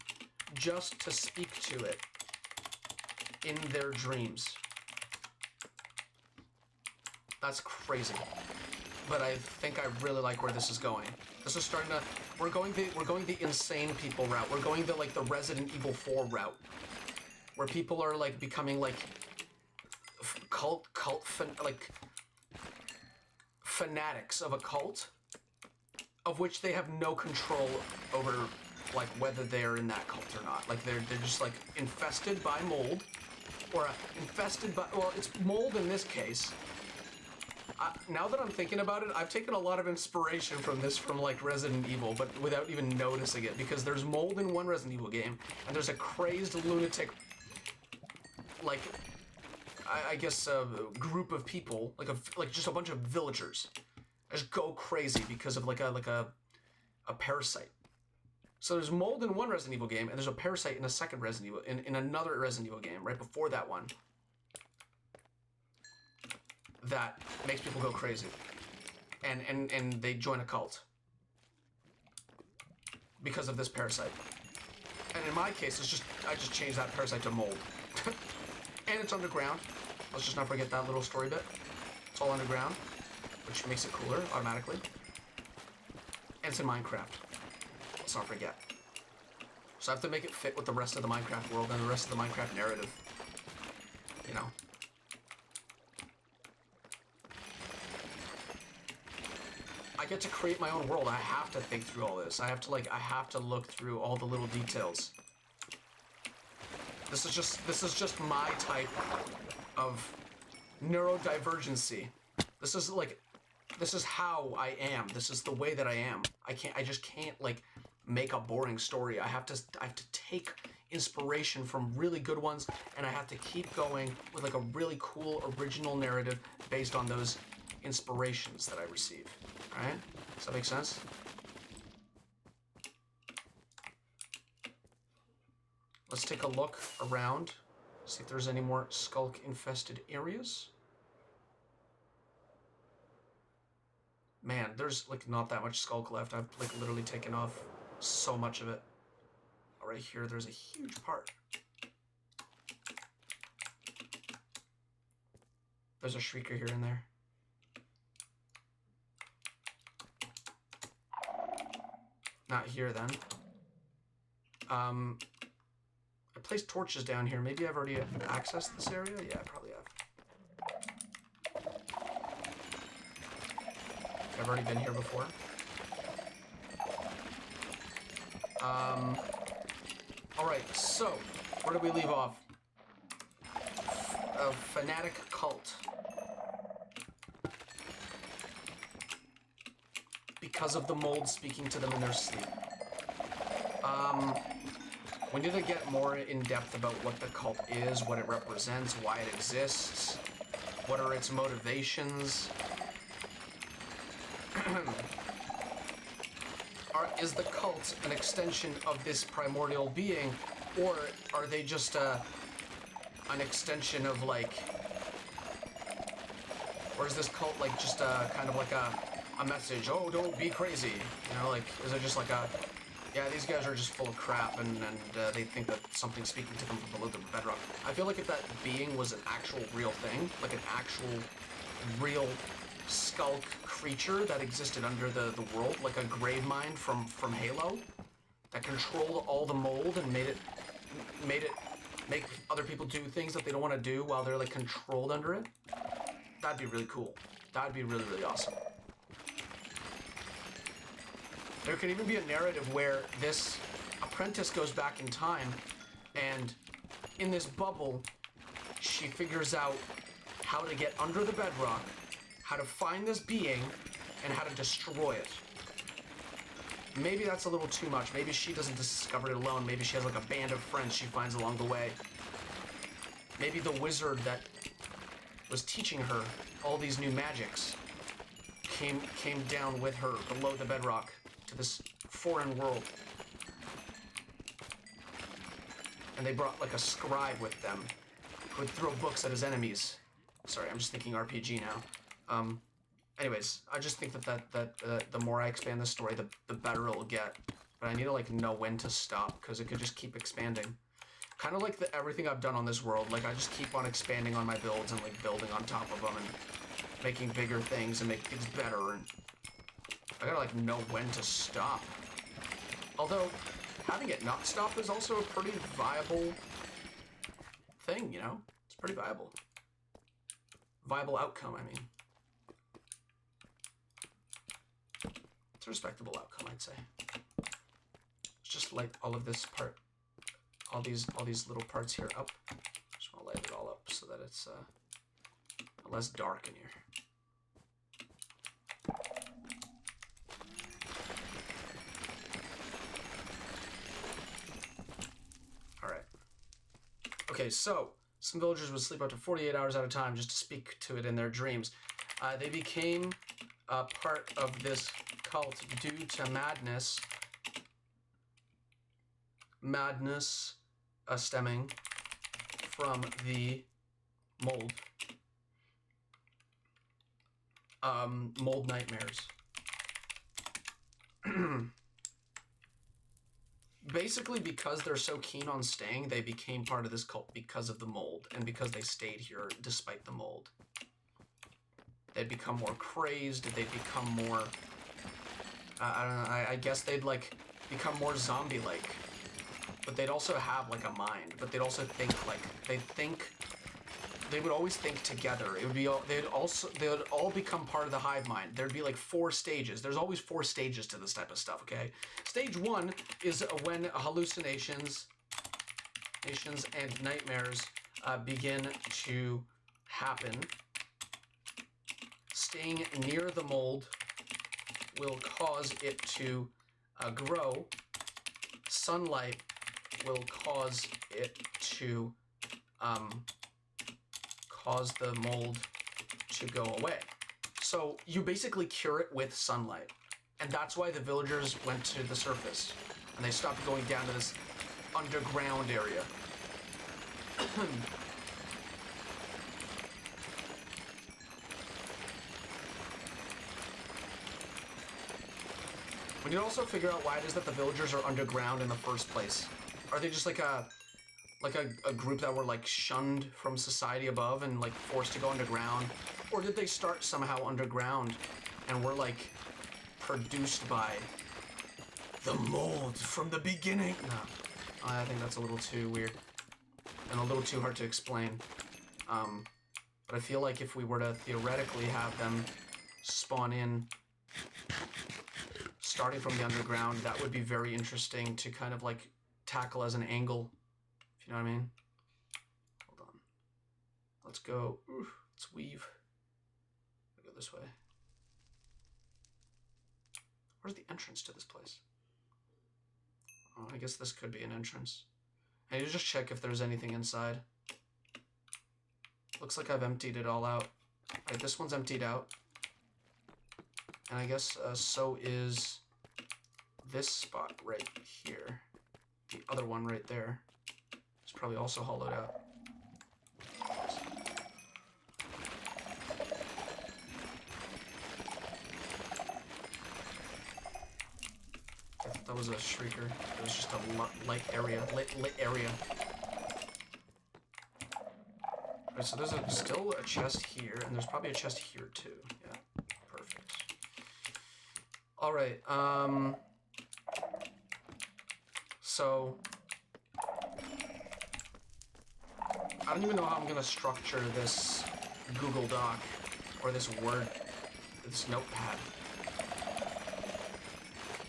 just to speak to it in their dreams. That's crazy. But I think I really like where this is going. This is starting to we're going the insane people route. We're going the like the Resident Evil 4 route. Where people are like becoming like fanatics of a cult of which they have no control over like whether they're in that cult or not. Like they're just like infested by mold or infested by, well, it's mold in this case. Now that I'm thinking about it, I've taken a lot of inspiration from this from like Resident Evil, but without even noticing it, because there's mold in one Resident Evil game, and there's a crazed lunatic, like, I guess a group of people, like just a bunch of villagers, just go crazy because of like a parasite. So there's mold in one Resident Evil game, and there's a parasite in a second Resident Evil, in another Resident Evil game right before that one. That makes people go crazy, and they join a cult because of this parasite. And in my case, I just changed that parasite to mold, and it's underground. Let's just not forget that little story bit. It's all underground, which makes it cooler automatically. And it's in Minecraft. Let's not forget. So I have to make it fit with the rest of the Minecraft world and the rest of the Minecraft narrative. You know. I get to create my own world. I have to think through all this. I have to look through all the little details. This is just my type of neurodivergency. This is how I am. This is the way that I am. I just can't like make a boring story. I have to take inspiration from really good ones, and I have to keep going with like a really cool original narrative based on those inspirations that I receive. Alright? Does that make sense? Let's take a look around, see if there's any more sculk infested areas. Man, there's like not that much sculk left. I've like literally taken off so much of it. Oh, right here, there's a huge part. There's a shrieker here and there. Not here then. I placed torches down here. Maybe I've already accessed this area? Yeah, I probably have. I've already been here before. Alright, so, where did we leave off? a fanatic cult. Because of the mold speaking to them in their sleep. We need to get more in depth about what the cult is, what it represents, why it exists, what are its motivations. Is the cult an extension of this primordial being, or are they just an extension of like, or is this cult like just kind of like a message? Oh, don't be crazy. You know, like, is it just like a, yeah, these guys are just full of crap, and they think that something's speaking to them from below the bedrock. I feel like if that being was an actual real thing, like an actual real sculk creature that existed under the world, like a grave mine from Halo, that controlled all the mold and made it make other people do things that they don't want to do while they're like controlled under it, that'd be really cool. That'd be really, really awesome. There could even be a narrative where this apprentice goes back in time, and in this bubble, she figures out how to get under the bedrock, how to find this being, and how to destroy it. Maybe that's a little too much. Maybe she doesn't discover it alone. Maybe she has like a band of friends she finds along the way. Maybe the wizard that was teaching her all these new magics came down with her below the bedrock to this foreign world. And they brought like a scribe with them who would throw books at his enemies. Sorry, I'm just thinking RPG now. Anyways, I just think that the more I expand the story, the better it'll get. But I need to like know when to stop, because it could just keep expanding. Kind of like everything I've done on this world. Like I just keep on expanding on my builds and like building on top of them and making bigger things and make things better. And I gotta like know when to stop. Although having it not stop is also a pretty viable thing, you know? It's pretty viable. Viable outcome, I mean. It's a respectable outcome, I'd say. It's just light all of this part, all these little parts here up. Just want to light it all up so that it's less dark in here. All right. Okay, so some villagers would sleep up to 48 hours at a time just to speak to it in their dreams. They became part of this cult due to madness stemming from the mold. Mold nightmares. Basically, because they're so keen on staying, they became part of this cult because of the mold, and because they stayed here despite the mold. They'd become more crazed, they'd become more, I don't know, I guess they'd like become more zombie-like. But they'd also have like a mind, but they'd also think like, they would always think together. It would be, they would all become part of the hive mind. There'd be like 4 stages. There's always 4 stages to this type of stuff, okay? Stage 1 is when hallucinations and nightmares begin to happen. Staying near the mold will cause it to grow. Sunlight will cause it to cause the mold to go away. So you basically cure it with sunlight. And that's why the villagers went to the surface. And they stopped going down to this underground area. We need to also figure out why it is that the villagers are underground in the first place. Are they just like a group that were like shunned from society above and like forced to go underground? Or did they start somehow underground and were like produced by the mold from the beginning? No, I think that's a little too weird and a little too hard to explain. But I feel like if we were to theoretically have them spawn in starting from the underground, that would be very interesting to kind of like tackle as an angle. You know what I mean? Hold on. Let's go. Ooh, let's weave. Go this way. Where's the entrance to this place? Oh, I guess this could be an entrance. I need to just check if there's anything inside. Looks like I've emptied it all out. Right, this one's emptied out. And I guess so is this spot right here. The other one right there is probably also hollowed out. I thought that was a shrieker. It was just a light area. Lit area. Right, so there's still a chest here, and there's probably a chest here too. Yeah, perfect. All right. So I don't even know how I'm gonna structure this Google Doc or this Word, this notepad,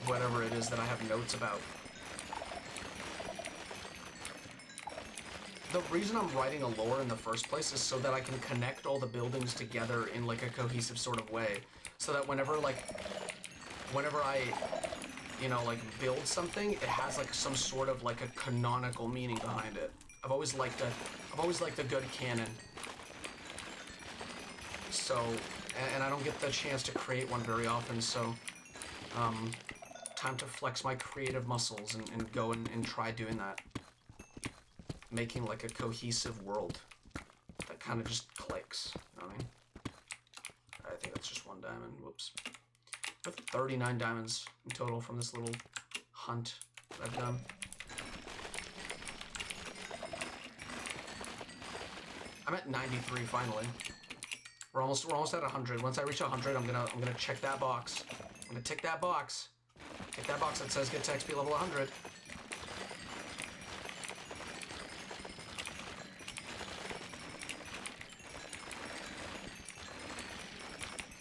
whatever it is that I have notes about. The reason I'm writing a lore in the first place is so that I can connect all the buildings together in like a cohesive sort of way, so that whenever I, you know, like build something, it has like some sort of like a canonical meaning behind it. I've always liked a good canon. So, and I don't get the chance to create one very often, so time to flex my creative muscles and go and try doing that. Making like a cohesive world that kind of just clicks, you know what I mean? I think that's just one diamond, whoops. I have 39 diamonds in total from this little hunt that I've done. I'm at 93 finally. We're almost at 100. Once I reach 100, I'm gonna check that box. I'm gonna tick that box. Tick that box that says get to XP level 100.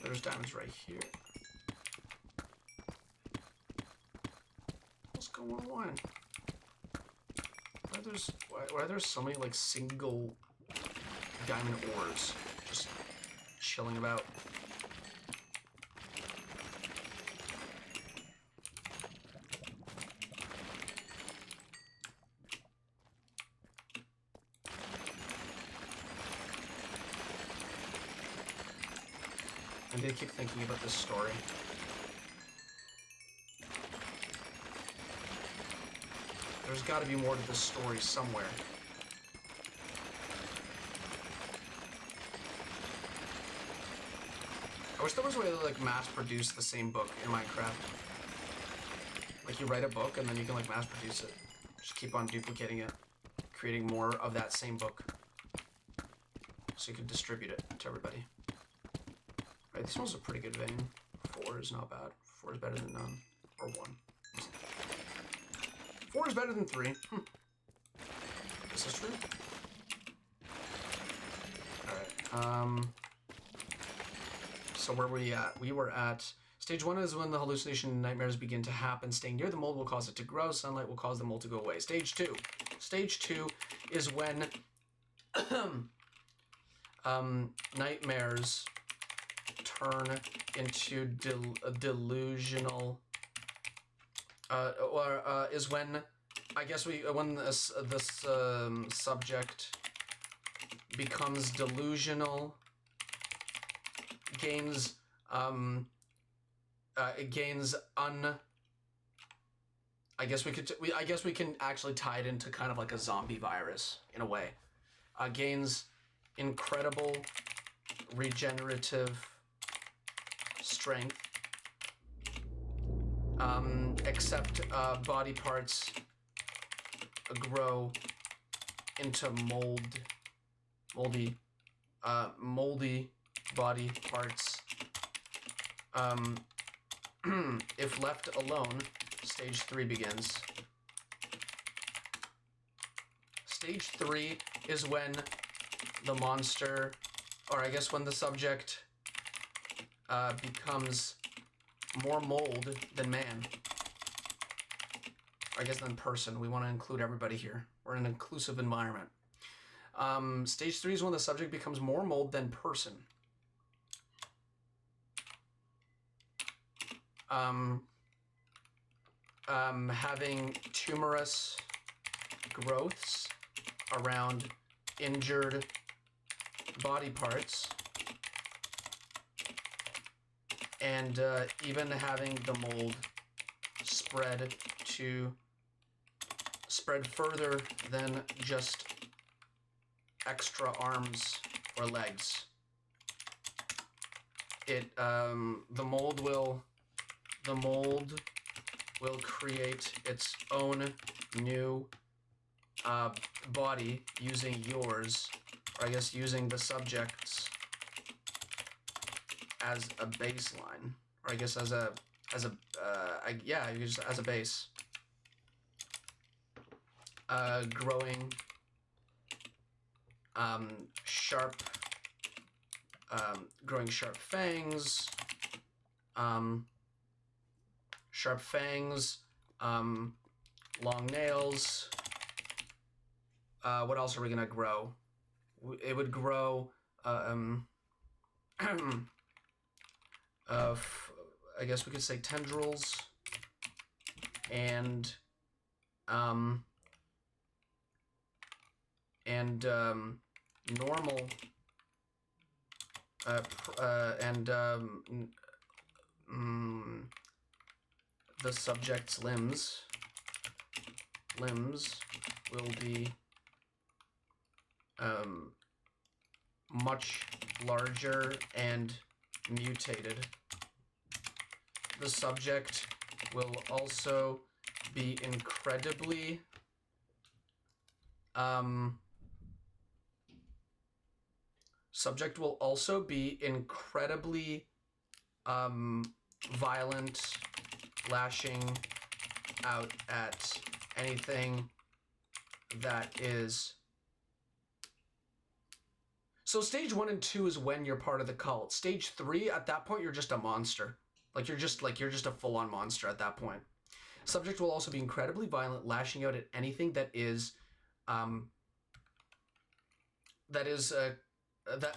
There's diamonds right here. What's going on? Why are there so many like single diamond ores just chilling about? I need to keep thinking about this story. There's got to be more to this story somewhere. I wish there was a way to like mass produce the same book in Minecraft. Like you write a book and then you can like mass produce it. Just keep on duplicating it, creating more of that same book, so you can distribute it to everybody. Right, this one's a pretty good vein. 4 is not bad. 4 is better than none. Or 1. 4 is better than 3. This is true. Alright, so where were we at? We were at stage 1 is when the hallucination nightmares begin to happen. Staying near the mold will cause it to grow. Sunlight will cause the mold to go away. Stage 2. Stage 2 is when nightmares turn into delusional, is when, I guess when this subject becomes delusional, gains, it gains I guess we can actually tie it into kind of like a zombie virus in a way. Gains incredible regenerative strength, except body parts grow into moldy body parts. If left alone, stage 3 begins. Stage 3 is when the monster, or I guess when the subject becomes more mold than man. Or I guess than person. We want to include everybody here. We're in an inclusive environment. Stage 3 is when the subject becomes more mold than person. Having tumorous growths around injured body parts, and even having the mold spread further than just extra arms or legs. The mold will create its own new body using yours, or I guess using the subject's as a baseline, or I guess as a base. Growing sharp fangs, long nails. What else are we gonna grow? It would grow I guess we could say tendrils and normal the subject's limbs will be much larger and mutated. The subject will also be incredibly violent, lashing out at anything that is. So stage 1 and 2 is when you're part of the cult. Stage 3, at that point, you're just a monster. You're just a full-on monster at that point. Subject will also be incredibly violent, lashing out at anything that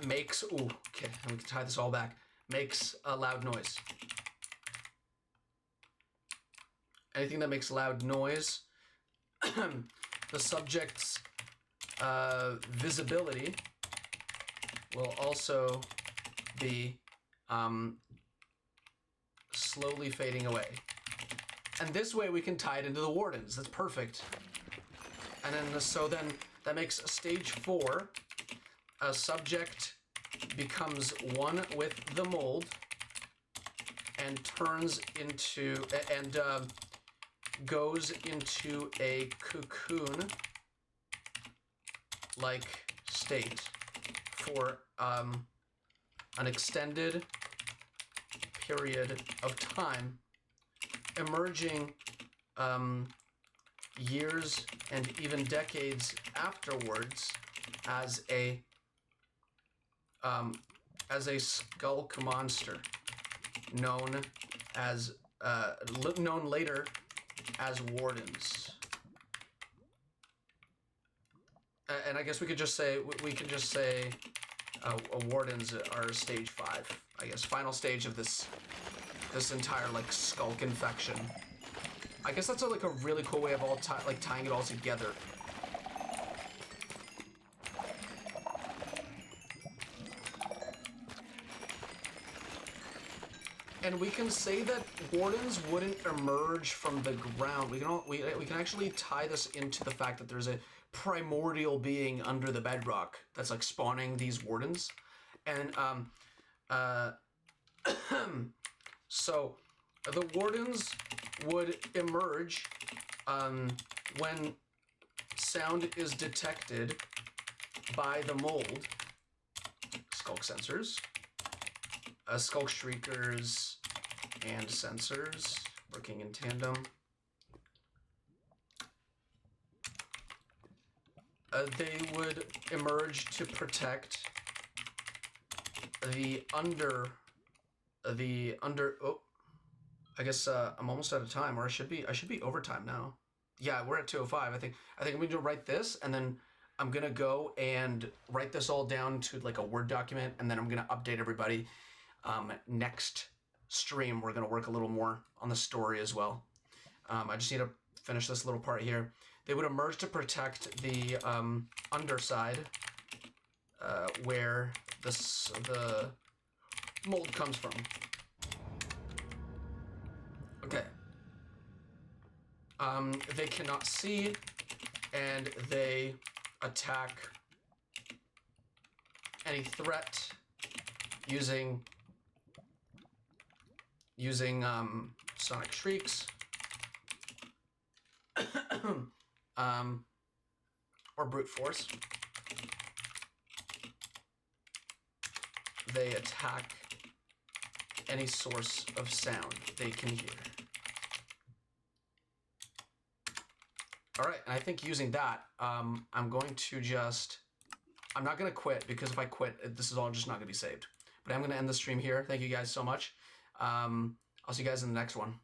makes. Ooh, okay. Let me tie this all back. Makes a loud noise. Anything that makes loud noise. The subject's visibility will also be slowly fading away. And this way we can tie it into the Wardens. That's perfect. And then that makes stage 4. A subject becomes one with the mold and goes into a cocoon-like state for an extended period of time, emerging years and even decades afterwards as a sculk monster, known later as Wardens. And I guess we could just say Wardens are stage 5. I guess final stage of this entire sculk infection. I guess that's a really cool way of tying it all together. And we can say that Wardens wouldn't emerge from the ground. We can actually tie this into the fact that there's a primordial being under the bedrock that's spawning these Wardens, and so the Wardens would emerge when sound is detected by the mold, sculk sensors, sculk shriekers, and sensors working in tandem. They would emerge to protect the under. Oh, I guess I'm almost out of time, or I should be overtime now. Yeah, we're at 2:05. I think I'm going to write this, and then I'm gonna go and write this all down to like a Word document, and then I'm gonna update everybody. Next stream, we're gonna work a little more on the story as well. I just need to finish this little part here. They would emerge to protect the underside where the mold comes from. Okay. They cannot see, and they attack any threat using sonic shrieks, or brute force. They attack any source of sound they can hear. All right, and I think using that, I'm going to I'm not going to quit, because if I quit, this is all just not going to be saved. But I'm going to end the stream here. Thank you guys so much. I'll see you guys in the next one.